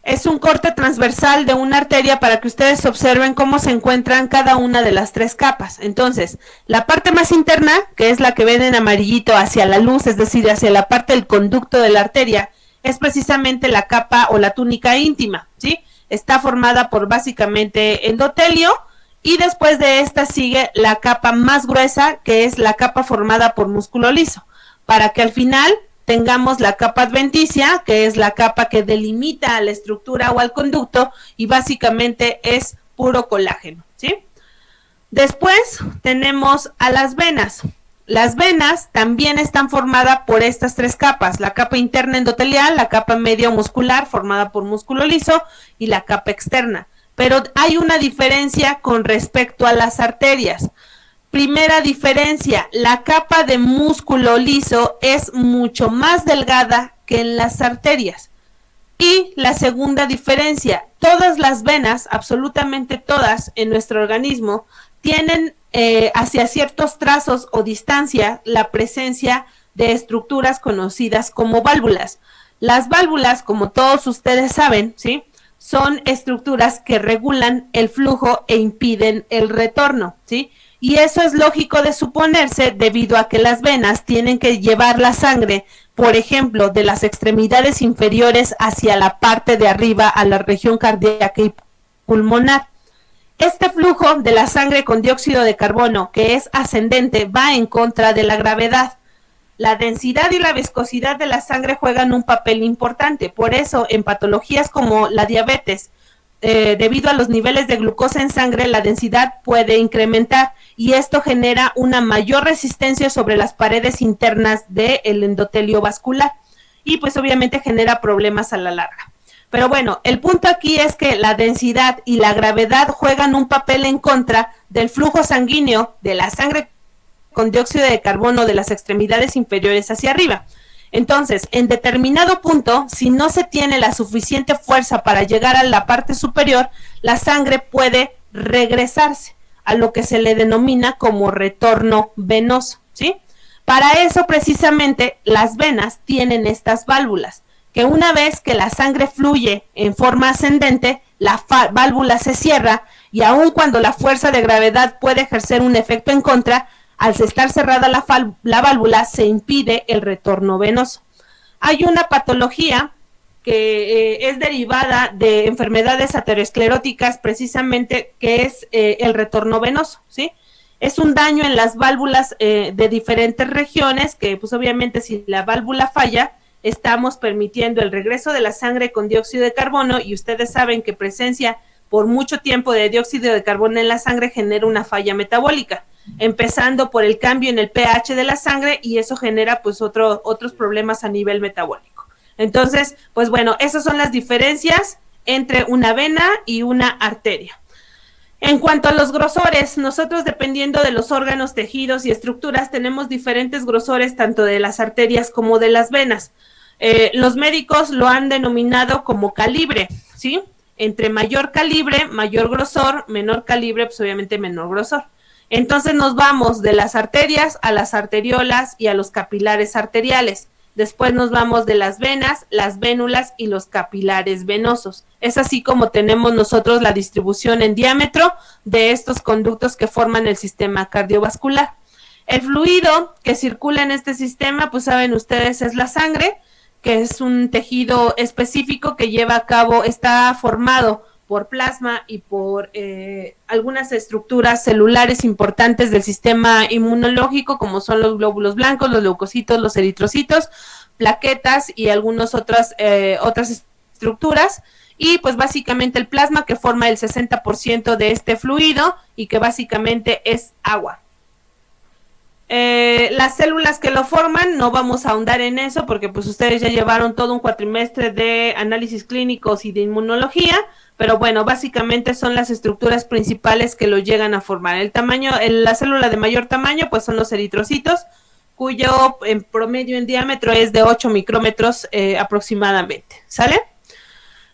Speaker 1: es un corte transversal de una arteria para que ustedes observen cómo se encuentran cada una de las tres capas. Entonces, la parte más interna, que es la que ven en amarillito hacia la luz, es decir, hacia la parte del conducto de la arteria, es precisamente la capa o la túnica íntima, ¿sí? Está formada por básicamente endotelio y después de esta sigue la capa más gruesa, que es la capa formada por músculo liso, para que al final tengamos la capa adventicia, que es la capa que delimita a la estructura o al conducto y básicamente es puro colágeno, ¿sí? Después tenemos a las venas. Las venas también están formadas por estas tres capas, la capa interna endotelial, la capa media muscular formada por músculo liso y la capa externa. pero hay una diferencia con respecto a las arterias. Primera diferencia, la capa de músculo liso es mucho más delgada que en las arterias. Y la segunda diferencia, todas las venas, absolutamente todas en nuestro organismo, tienen hacia ciertos trazos o distancia la presencia de estructuras conocidas como válvulas. Las válvulas, como todos ustedes saben, ¿sí?, son estructuras que regulan el flujo e impiden el retorno, ¿sí? Y eso es lógico de suponerse debido a que las venas tienen que llevar la sangre, por ejemplo, de las extremidades inferiores hacia la parte de arriba, a la región cardíaca y pulmonar. Este flujo de la sangre con dióxido de carbono, que es ascendente, va en contra de la gravedad. La densidad y la viscosidad de la sangre juegan un papel importante. Por eso, en patologías como la diabetes, debido a los niveles de glucosa en sangre, la densidad puede incrementar y esto genera una mayor resistencia sobre las paredes internas del endotelio vascular y pues obviamente genera problemas a la larga. Pero bueno, el punto aquí es que la densidad y la gravedad juegan un papel en contra del flujo sanguíneo de la sangre con dióxido de carbono de las extremidades inferiores hacia arriba. Entonces, en determinado punto, si no se tiene la suficiente fuerza para llegar a la parte superior, la sangre puede regresarse a lo que se le denomina como retorno venoso, ¿sí? Para eso, precisamente, las venas tienen estas válvulas, que una vez que la sangre fluye en forma ascendente, la válvula se cierra y aun cuando la fuerza de gravedad puede ejercer un efecto en contra, al estar cerrada la válvula, se impide el retorno venoso. Hay una patología que es derivada de enfermedades ateroscleróticas, precisamente, que es el retorno venoso, ¿sí? Es un daño en las válvulas de diferentes regiones, que pues obviamente si la válvula falla, estamos permitiendo el regreso de la sangre con dióxido de carbono, y ustedes saben que presencia por mucho tiempo de dióxido de carbono en la sangre genera una falla metabólica, empezando por el cambio en el pH de la sangre, y eso genera pues otros problemas a nivel metabólico. Entonces, pues bueno, esas son las diferencias entre una vena y una arteria. En cuanto a los grosores, nosotros, dependiendo de los órganos, tejidos y estructuras, tenemos diferentes grosores tanto de las arterias como de las venas. Los médicos lo han denominado como calibre, ¿sí? Entre mayor calibre, mayor grosor; menor calibre, pues obviamente menor grosor. Entonces nos vamos de las arterias a las arteriolas y a los capilares arteriales. Después nos vamos de las venas, las vénulas y los capilares venosos. Es así como tenemos nosotros la distribución en diámetro de estos conductos que forman el sistema cardiovascular. El fluido que circula en este sistema, pues saben ustedes, es la sangre, que es un tejido específico que lleva a cabo, está formado por plasma y por algunas estructuras celulares importantes del sistema inmunológico, como son los glóbulos blancos, los leucocitos, los eritrocitos, plaquetas y algunas otras estructuras. Y pues básicamente el plasma, que forma el 60% de este fluido y que básicamente es agua. Las células que lo forman, no vamos a ahondar en eso porque pues ustedes ya llevaron todo un cuatrimestre de análisis clínicos y de inmunología, pero bueno, básicamente son las estructuras principales que lo llegan a formar. La célula de mayor tamaño pues son los eritrocitos, cuyo en promedio en diámetro es de 8 micrómetros aproximadamente, ¿sale?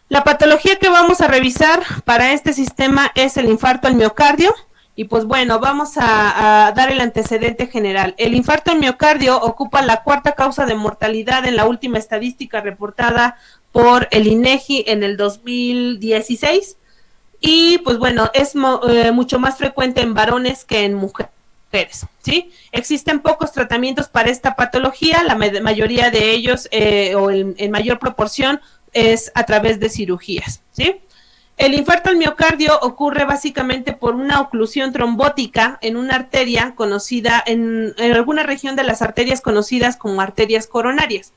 Speaker 1: La patología que vamos a revisar para este sistema es el infarto al miocardio. Y pues bueno, vamos a dar el antecedente general. El infarto al miocardio ocupa la cuarta causa de mortalidad en la última estadística reportada por el INEGI en el 2016. Y pues bueno, es mucho más frecuente en varones que en mujeres, ¿sí? Existen pocos tratamientos para esta patología, la mayoría de ellos, o en mayor proporción, es a través de cirugías, ¿sí? El infarto al miocardio ocurre básicamente por una oclusión trombótica en una arteria conocida, en alguna región de las arterias conocidas como arterias coronarias.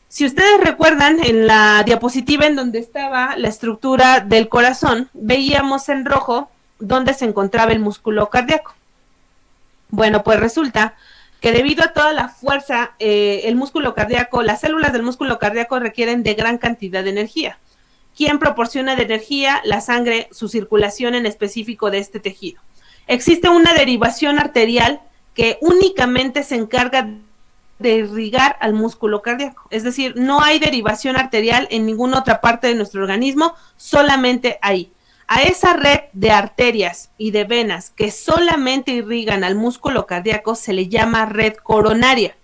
Speaker 1: Si ustedes recuerdan, en la diapositiva en donde estaba la estructura del corazón, veíamos en rojo dónde se encontraba el músculo cardíaco. Bueno, pues resulta que debido a toda la fuerza, el músculo cardíaco, las células del músculo cardíaco requieren de gran cantidad de energía. ¿quién proporciona de energía? La sangre, su circulación en específico de este tejido. Existe una derivación arterial que únicamente se encarga de irrigar al músculo cardíaco. Es decir, no hay derivación arterial en ninguna otra parte de nuestro organismo, solamente ahí. A esa red de arterias y de venas que solamente irrigan al músculo cardíaco se le llama red coronaria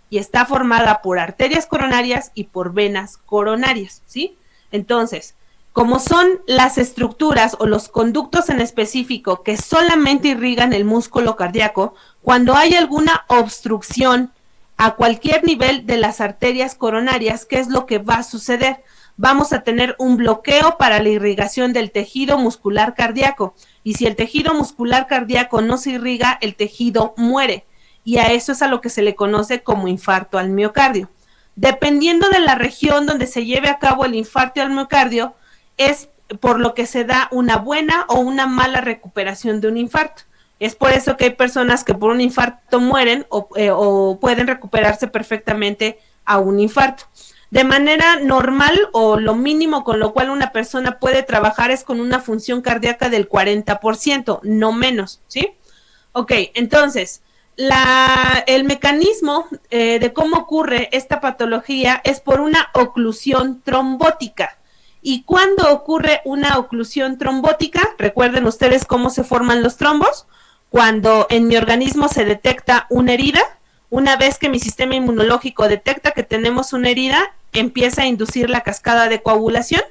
Speaker 1: y está formada por arterias coronarias y por venas coronarias, ¿sí? Entonces, como son las estructuras o los conductos en específico que solamente irrigan el músculo cardíaco, cuando hay alguna obstrucción a cualquier nivel de las arterias coronarias, ¿qué es lo que va a suceder? Vamos a tener un bloqueo para la irrigación del tejido muscular cardíaco. Y si el tejido muscular cardíaco no se irriga, el tejido muere. Y a eso es a lo que se le conoce como infarto al miocardio. Dependiendo de la región donde se lleve a cabo el infarto al miocardio, es por lo que se da una buena o una mala recuperación de un infarto. Es por eso que hay personas que por un infarto mueren o pueden recuperarse perfectamente a un infarto. De manera normal o lo mínimo con lo cual una persona puede trabajar es con una función cardíaca del 40%, no menos, ¿sí? Ok, entonces, el mecanismo de cómo ocurre esta patología es por una oclusión trombótica. ¿Y cuándo ocurre una oclusión trombótica? Recuerden ustedes cómo se forman los trombos. Cuando en mi organismo se detecta una herida, una vez que mi sistema inmunológico detecta que tenemos una herida, empieza a inducir la cascada de coagulación.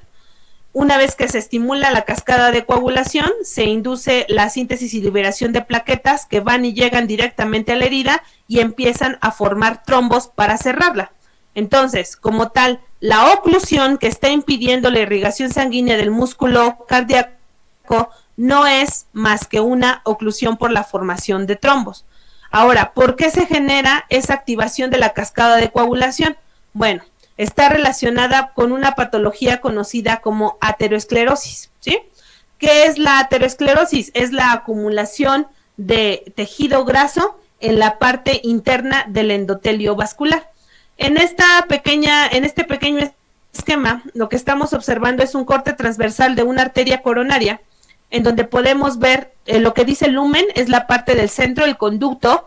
Speaker 1: Una vez que se estimula la cascada de coagulación, se induce la síntesis y liberación de plaquetas que van y llegan directamente a la herida y empiezan a formar trombos para cerrarla. Entonces, como tal, la oclusión que está impidiendo la irrigación sanguínea del músculo cardíaco no es más que una oclusión por la formación de trombos. Ahora, ¿por qué se genera esa activación de la cascada de coagulación? Bueno, está relacionada con una patología conocida como aterosclerosis, ¿sí? ¿Qué es la aterosclerosis? Es la acumulación de tejido graso en la parte interna del endotelio vascular. En este pequeño esquema, lo que estamos observando es un corte transversal de una arteria coronaria, en donde podemos ver lo que dice lumen, es la parte del centro, el conducto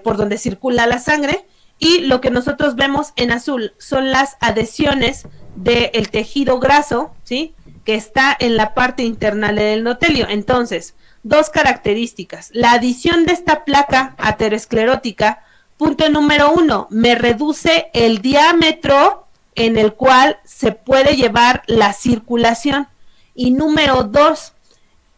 Speaker 1: por donde circula la sangre, y lo que nosotros vemos en azul son las adhesiones del tejido graso, ¿sí?, que está en la parte interna del endotelio. Entonces, dos características. La adición de esta placa aterosclerótica, punto número 1, me reduce el diámetro en el cual se puede llevar la circulación. Y número 2,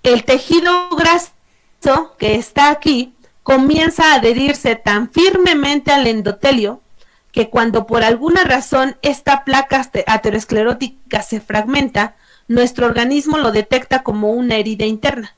Speaker 1: el tejido graso que está aquí comienza a adherirse tan firmemente al endotelio que cuando por alguna razón esta placa aterosclerótica se fragmenta, nuestro organismo lo detecta como una herida interna.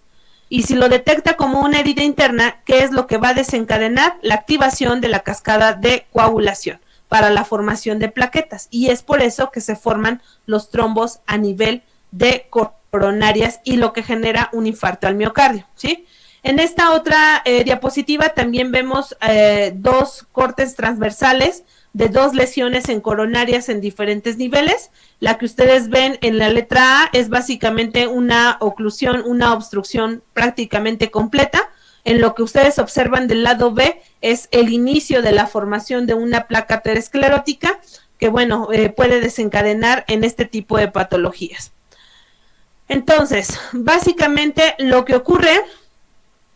Speaker 1: Y si lo detecta como una herida interna, ¿qué es lo que va a desencadenar? La activación de la cascada de coagulación para la formación de plaquetas. Y es por eso que se forman los trombos a nivel de coronarias y lo que genera un infarto al miocardio, ¿sí? En esta otra diapositiva también vemos dos cortes transversales de dos lesiones en coronarias en diferentes niveles. La que ustedes ven en la letra A es básicamente una oclusión, una obstrucción prácticamente completa. En lo que ustedes observan del lado B es el inicio de la formación de una placa aterosclerótica que, bueno, puede desencadenar en este tipo de patologías. Entonces, básicamente lo que ocurre,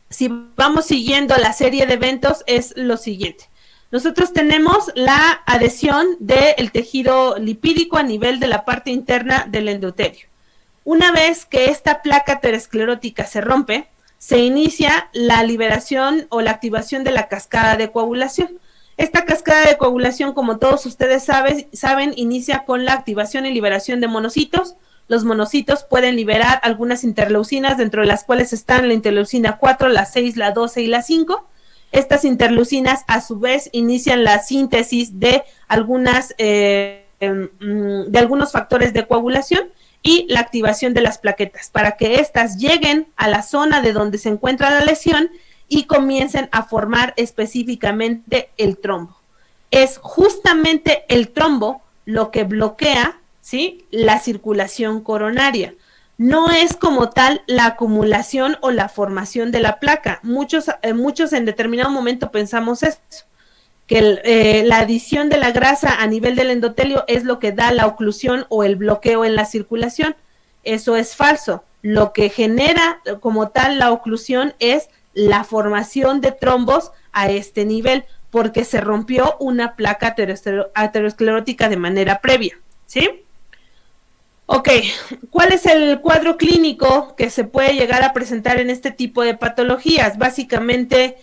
Speaker 1: si vamos siguiendo la serie de eventos, es lo siguiente. Nosotros tenemos la adhesión del tejido lipídico a nivel de la parte interna del endotelio. Una vez que esta placa aterosclerótica se rompe, se inicia la liberación o la activación de la cascada de coagulación. Esta cascada de coagulación, como todos ustedes saben, inicia con la activación y liberación de monocitos. Los monocitos pueden liberar algunas interleucinas, dentro de las cuales están la interleucina 4, la 6, la 12 y la 5. Estas interleucinas, a su vez, inician la síntesis de algunos factores de coagulación y la activación de las plaquetas para que éstas lleguen a la zona de donde se encuentra la lesión y comiencen a formar específicamente el trombo. Es justamente el trombo lo que bloquea, ¿sí? La circulación coronaria. No es como tal la acumulación o la formación de la placa. Muchos en determinado momento pensamos eso, que la adición de la grasa a nivel del endotelio es lo que da la oclusión o el bloqueo en la circulación. Eso es falso. Lo que genera como tal la oclusión es la formación de trombos a este nivel, porque se rompió una placa aterosclerótica de manera previa, ¿sí? Ok, ¿cuál es el cuadro clínico que se puede llegar a presentar en este tipo de patologías? Básicamente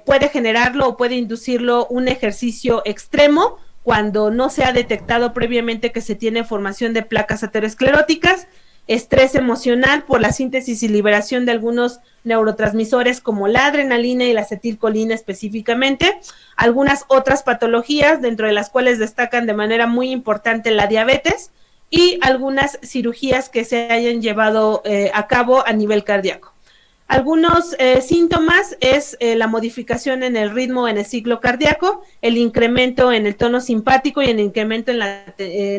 Speaker 1: puede generarlo o puede inducirlo un ejercicio extremo cuando no se ha detectado previamente que se tiene formación de placas ateroscleróticas, estrés emocional por la síntesis y liberación de algunos neurotransmisores como la adrenalina y la acetilcolina específicamente, algunas otras patologías dentro de las cuales destacan de manera muy importante la diabetes, y algunas cirugías que se hayan llevado a cabo a nivel cardíaco. Algunos síntomas es la modificación en el ritmo en el ciclo cardíaco, el incremento en el tono simpático y el incremento en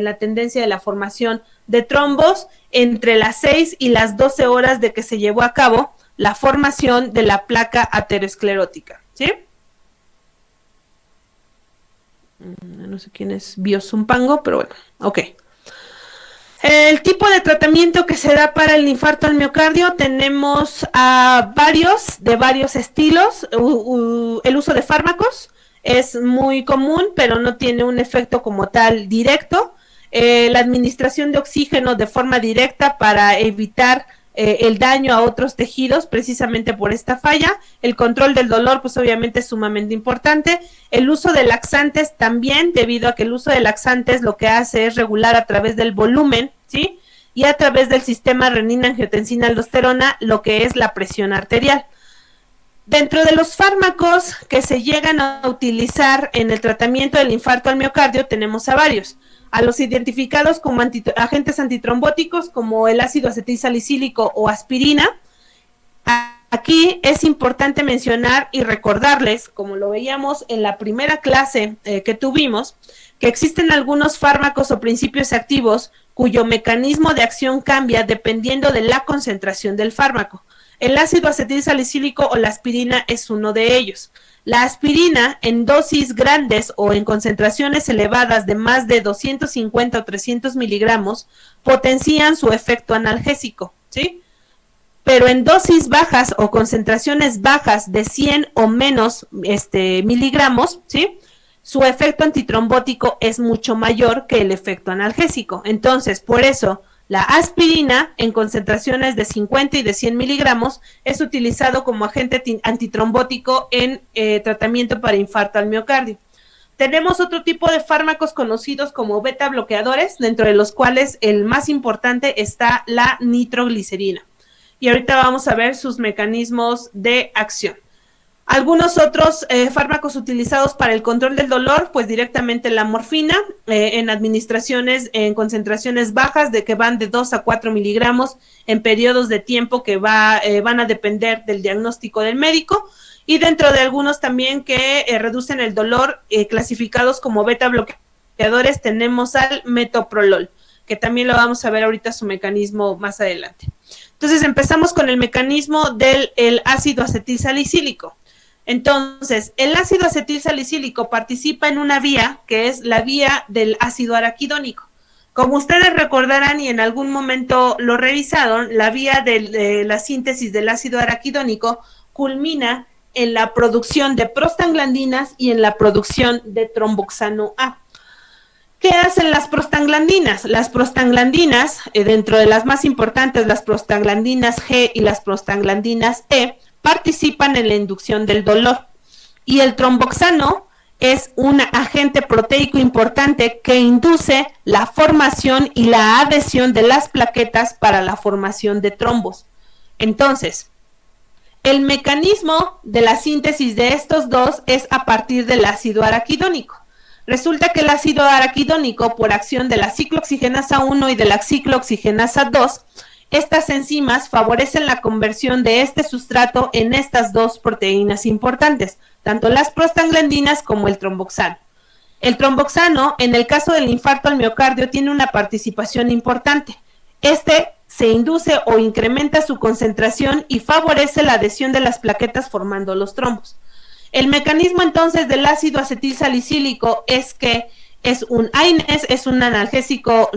Speaker 1: la tendencia de la formación de trombos entre las 6 y las 12 horas de que se llevó a cabo la formación de la placa aterosclerótica, ¿sí? No sé quién es Biosumpango, pero bueno, ok. El tipo de tratamiento que se da para el infarto al miocardio, tenemos de varios estilos. El uso de fármacos es muy común, pero no tiene un efecto como tal directo. La administración de oxígeno de forma directa para evitar el daño a otros tejidos, precisamente por esta falla. El control del dolor, pues obviamente es sumamente importante. El uso de laxantes también, debido a que el uso de laxantes lo que hace es regular a través del volumen, ¿sí? Y a través del sistema renina-angiotensina-aldosterona, lo que es la presión arterial. Dentro de los fármacos que se llegan a utilizar en el tratamiento del infarto al miocardio, tenemos a varios. A los identificados como agentes antitrombóticos, como el ácido acetilsalicílico o aspirina. Aquí es importante mencionar y recordarles, como lo veíamos en la primera clase que tuvimos, que existen algunos fármacos o principios activos cuyo mecanismo de acción cambia dependiendo de la concentración del fármaco. El ácido acetilsalicílico o la aspirina es uno de ellos. La aspirina en dosis grandes o en concentraciones elevadas de más de 250 o 300 miligramos potencian su efecto analgésico, ¿sí? Pero en dosis bajas o concentraciones bajas de 100 o menos miligramos, ¿sí? Su efecto antitrombótico es mucho mayor que el efecto analgésico. Entonces, por eso, la aspirina en concentraciones de 50 y de 100 miligramos es utilizado como agente antitrombótico en tratamiento para infarto al miocardio. Tenemos otro tipo de fármacos conocidos como beta bloqueadores, dentro de los cuales el más importante está la nitroglicerina. Y ahorita vamos a ver sus mecanismos de acción. Algunos otros fármacos utilizados para el control del dolor, pues directamente la morfina, en administraciones en concentraciones bajas de que van de 2 a 4 miligramos en periodos de tiempo que van a depender del diagnóstico del médico, y dentro de algunos también que reducen el dolor, clasificados como beta bloqueadores, tenemos al metoprolol, que también lo vamos a ver ahorita su mecanismo más adelante. Entonces empezamos con el mecanismo del ácido acetilsalicílico. Entonces, el ácido acetilsalicílico participa en una vía que es la vía del ácido araquidónico. Como ustedes recordarán y en algún momento lo revisaron, la vía de la síntesis del ácido araquidónico culmina en la producción de prostaglandinas y en la producción de tromboxano A. ¿Qué hacen las prostaglandinas? Las prostaglandinas, dentro de las más importantes, las prostaglandinas G y las prostaglandinas E, participan en la inducción del dolor. Y el tromboxano es un agente proteico importante que induce la formación y la adhesión de las plaquetas para la formación de trombos. Entonces, el mecanismo de la síntesis de estos dos es a partir del ácido araquidónico. Resulta que el ácido araquidónico, por acción de la ciclooxigenasa 1 y de la ciclooxigenasa 2, estas enzimas favorecen la conversión de este sustrato en estas dos proteínas importantes, tanto las prostaglandinas como el tromboxano. El tromboxano, en el caso del infarto al miocardio, tiene una participación importante. Se induce o incrementa su concentración y favorece la adhesión de las plaquetas formando los trombos. El mecanismo entonces del ácido acetilsalicílico es que es un AINES, es un analgésico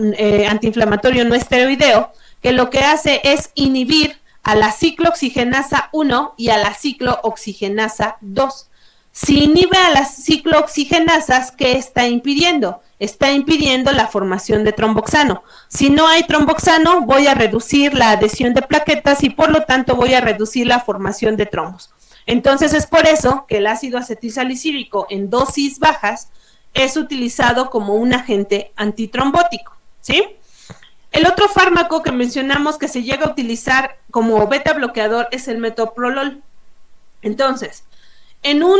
Speaker 1: antiinflamatorio no esteroideo, que lo que hace es inhibir a la ciclooxigenasa 1 y a la ciclooxigenasa 2. Si inhibe a las ciclooxigenasas, ¿qué está impidiendo? Está impidiendo la formación de tromboxano. Si no hay tromboxano, voy a reducir la adhesión de plaquetas y por lo tanto voy a reducir la formación de trombos. Entonces es por eso que el ácido acetilsalicílico en dosis bajas es utilizado como un agente antitrombótico, ¿sí? El otro fármaco que mencionamos que se llega a utilizar como beta bloqueador es el metoprolol. Entonces, en un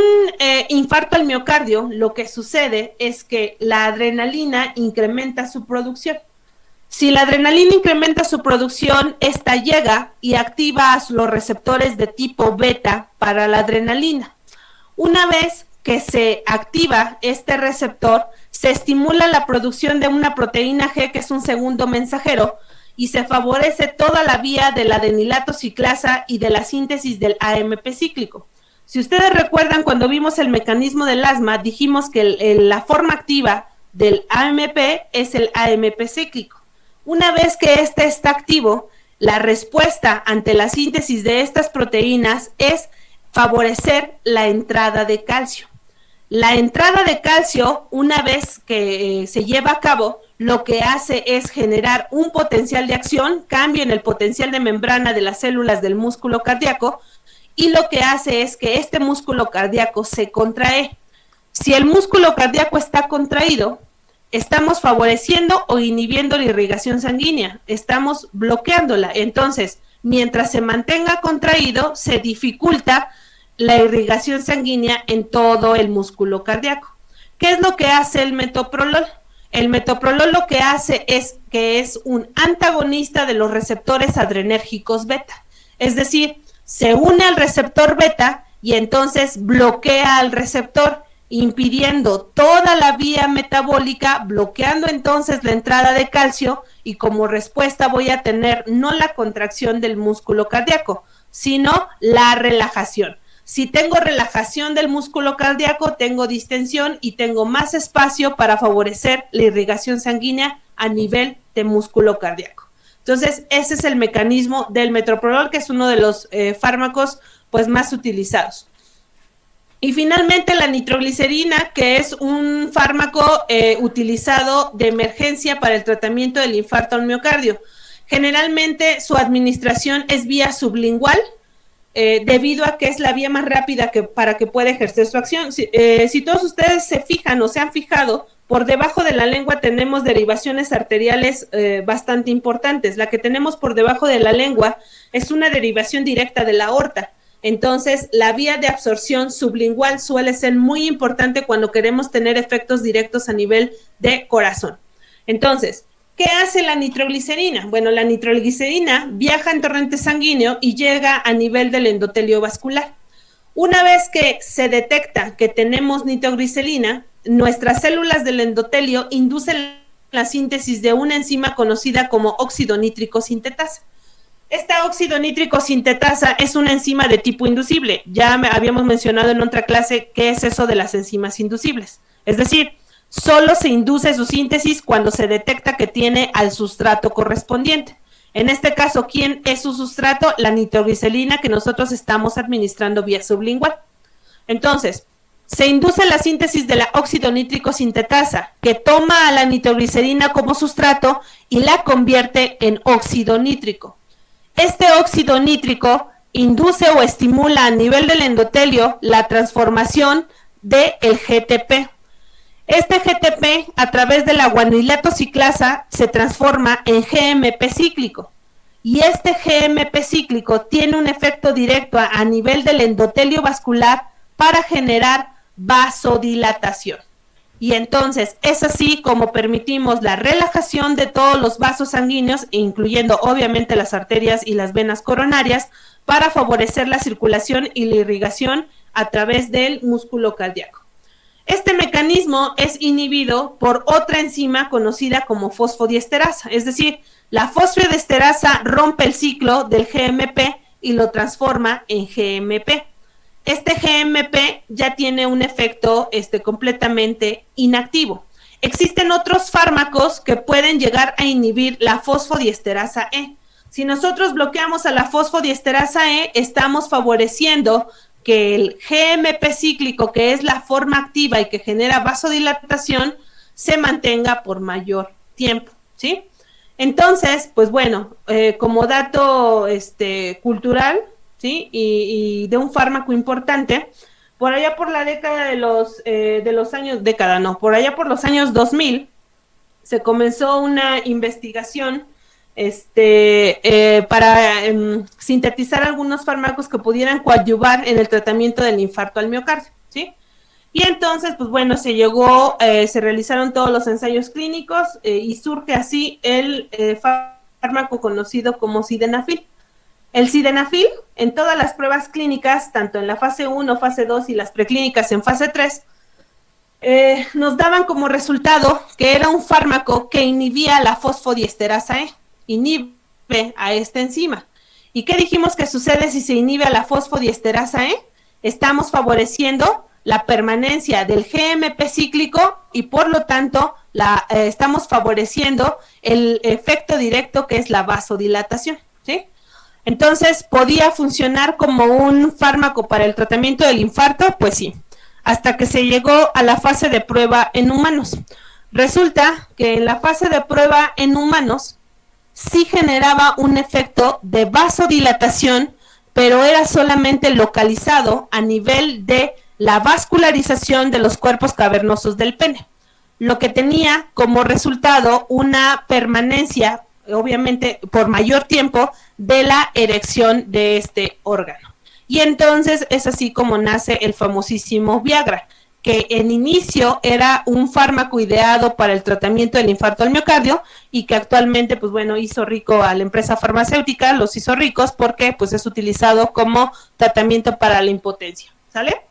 Speaker 1: infarto al miocardio, lo que sucede es que la adrenalina incrementa su producción. Si la adrenalina incrementa su producción, esta llega y activa los receptores de tipo beta para la adrenalina. Una vez que se activa este receptor, se estimula la producción de una proteína G, que es un segundo mensajero, y se favorece toda la vía de la adenilato ciclasa y de la síntesis del AMP cíclico. Si ustedes recuerdan, cuando vimos el mecanismo del asma, dijimos que la forma activa del AMP es el AMP cíclico. Una vez que este está activo, la respuesta ante la síntesis de estas proteínas es favorecer la entrada de calcio. La entrada de calcio, una vez que se lleva a cabo, lo que hace es generar un potencial de acción, cambio en el potencial de membrana de las células del músculo cardíaco, y lo que hace es que este músculo cardíaco se contrae. Si el músculo cardíaco está contraído, estamos favoreciendo o inhibiendo la irrigación sanguínea, estamos bloqueándola. Entonces, mientras se mantenga contraído, se dificulta la irrigación sanguínea en todo el músculo cardíaco. ¿Qué es lo que hace el metoprolol? El metoprolol lo que hace es que es un antagonista de los receptores adrenérgicos beta. Es decir, se une al receptor beta y entonces bloquea al receptor, impidiendo toda la vía metabólica, bloqueando entonces la entrada de calcio, y como respuesta voy a tener no la contracción del músculo cardíaco, sino la relajación. Si tengo relajación del músculo cardíaco, tengo distensión y tengo más espacio para favorecer la irrigación sanguínea a nivel de músculo cardíaco. Entonces, ese es el mecanismo del metoprolol, que es uno de los fármacos pues, más utilizados. Y finalmente la nitroglicerina, que es un fármaco utilizado de emergencia para el tratamiento del infarto al miocardio. Generalmente su administración es vía sublingual, debido a que es la vía más rápida para que pueda ejercer su acción. Si todos ustedes se fijan o se han fijado, por debajo de la lengua tenemos derivaciones arteriales bastante importantes. La que tenemos por debajo de la lengua es una derivación directa de la aorta. Entonces, la vía de absorción sublingual suele ser muy importante cuando queremos tener efectos directos a nivel de corazón. Entonces, ¿qué hace la nitroglicerina? Bueno, la nitroglicerina viaja en torrente sanguíneo y llega a nivel del endotelio vascular. Una vez que se detecta que tenemos nitroglicerina, nuestras células del endotelio inducen la síntesis de una enzima conocida como óxido nítrico sintetasa. Esta óxido nítrico sintetasa es una enzima de tipo inducible. Ya habíamos mencionado en otra clase qué es eso de las enzimas inducibles. Es decir, solo se induce su síntesis cuando se detecta que tiene al sustrato correspondiente. En este caso, ¿quién es su sustrato? La nitroglicerina, que nosotros estamos administrando vía sublingual. Entonces, se induce la síntesis de la óxido nítrico sintetasa, que toma a la nitroglicerina como sustrato y la convierte en óxido nítrico. Este óxido nítrico induce o estimula a nivel del endotelio la transformación del GTP. Este GTP, a través de la guanilato ciclasa, se transforma en GMP cíclico. Y este GMP cíclico tiene un efecto directo a nivel del endotelio vascular para generar vasodilatación. Y entonces es así como permitimos la relajación de todos los vasos sanguíneos, incluyendo obviamente las arterias y las venas coronarias, para favorecer la circulación y la irrigación a través del músculo cardíaco. Este mecanismo es inhibido por otra enzima conocida como fosfodiesterasa, es decir, la fosfodiesterasa rompe el ciclo del GMP y lo transforma en GMP. Este GMP ya tiene un efecto completamente inactivo. Existen otros fármacos que pueden llegar a inhibir la fosfodiesterasa E. Si nosotros bloqueamos a la fosfodiesterasa E, estamos favoreciendo que el GMP cíclico, que es la forma activa y que genera vasodilatación, se mantenga por mayor tiempo, ¿sí? Entonces, pues bueno, como dato cultural, ¿sí? Y de un fármaco importante, por allá por la década de los años, por allá por los años 2000, se comenzó una investigación para sintetizar algunos fármacos que pudieran coadyuvar en el tratamiento del infarto al miocardio, ¿sí? Y entonces, pues bueno, se realizaron todos los ensayos clínicos y surge así el fármaco conocido como sildenafil. El sildenafil, en todas las pruebas clínicas, tanto en la fase 1, fase 2 y las preclínicas en fase 3, nos daban como resultado que era un fármaco que inhibía la fosfodiesterasa E, inhibe a esta enzima. ¿Y qué dijimos que sucede si se inhibe a la fosfodiesterasa E? Estamos favoreciendo la permanencia del GMP cíclico y por lo tanto estamos favoreciendo el efecto directo que es la vasodilatación, ¿sí? Entonces, ¿podía funcionar como un fármaco para el tratamiento del infarto? Pues sí, hasta que se llegó a la fase de prueba en humanos. Resulta que en la fase de prueba en humanos sí generaba un efecto de vasodilatación, pero era solamente localizado a nivel de la vascularización de los cuerpos cavernosos del pene, lo que tenía como resultado una permanencia, obviamente por mayor tiempo, de la erección de este órgano. Y entonces es así como nace el famosísimo Viagra, que en inicio era un fármaco ideado para el tratamiento del infarto al miocardio y que actualmente, pues bueno, hizo rico a la empresa farmacéutica, los hizo ricos porque pues es utilizado como tratamiento para la impotencia, ¿sale?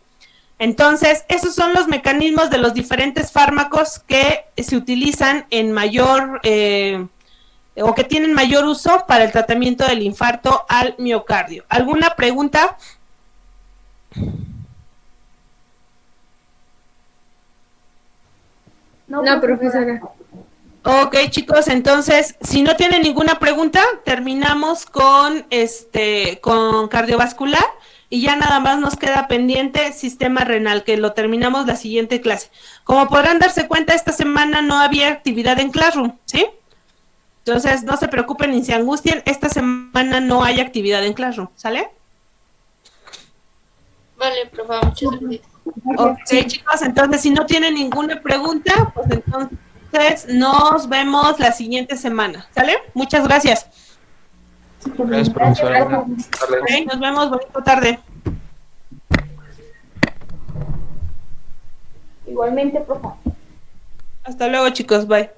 Speaker 1: Entonces, esos son los mecanismos de los diferentes fármacos que se utilizan en mayor o que tienen mayor uso para el tratamiento del infarto al miocardio. ¿Alguna pregunta?
Speaker 4: No, profesora.
Speaker 1: Ok, chicos, entonces, si no tienen ninguna pregunta, terminamos con cardiovascular y ya nada más nos queda pendiente sistema renal, que lo terminamos la siguiente clase. Como podrán darse cuenta, esta semana no había actividad en Classroom, ¿sí? Entonces, no se preocupen ni se angustien, esta semana no hay actividad en Classroom, ¿sale?
Speaker 3: Vale, profe, muchas gracias.
Speaker 1: Ok, chicos, entonces, si no tienen ninguna pregunta, pues entonces nos vemos la siguiente semana, ¿sale? Muchas gracias.
Speaker 5: Gracias, profesora. Buenas tardes.
Speaker 1: Ok, nos vemos, bonita tarde.
Speaker 4: Igualmente, profe.
Speaker 1: Hasta luego, chicos, bye.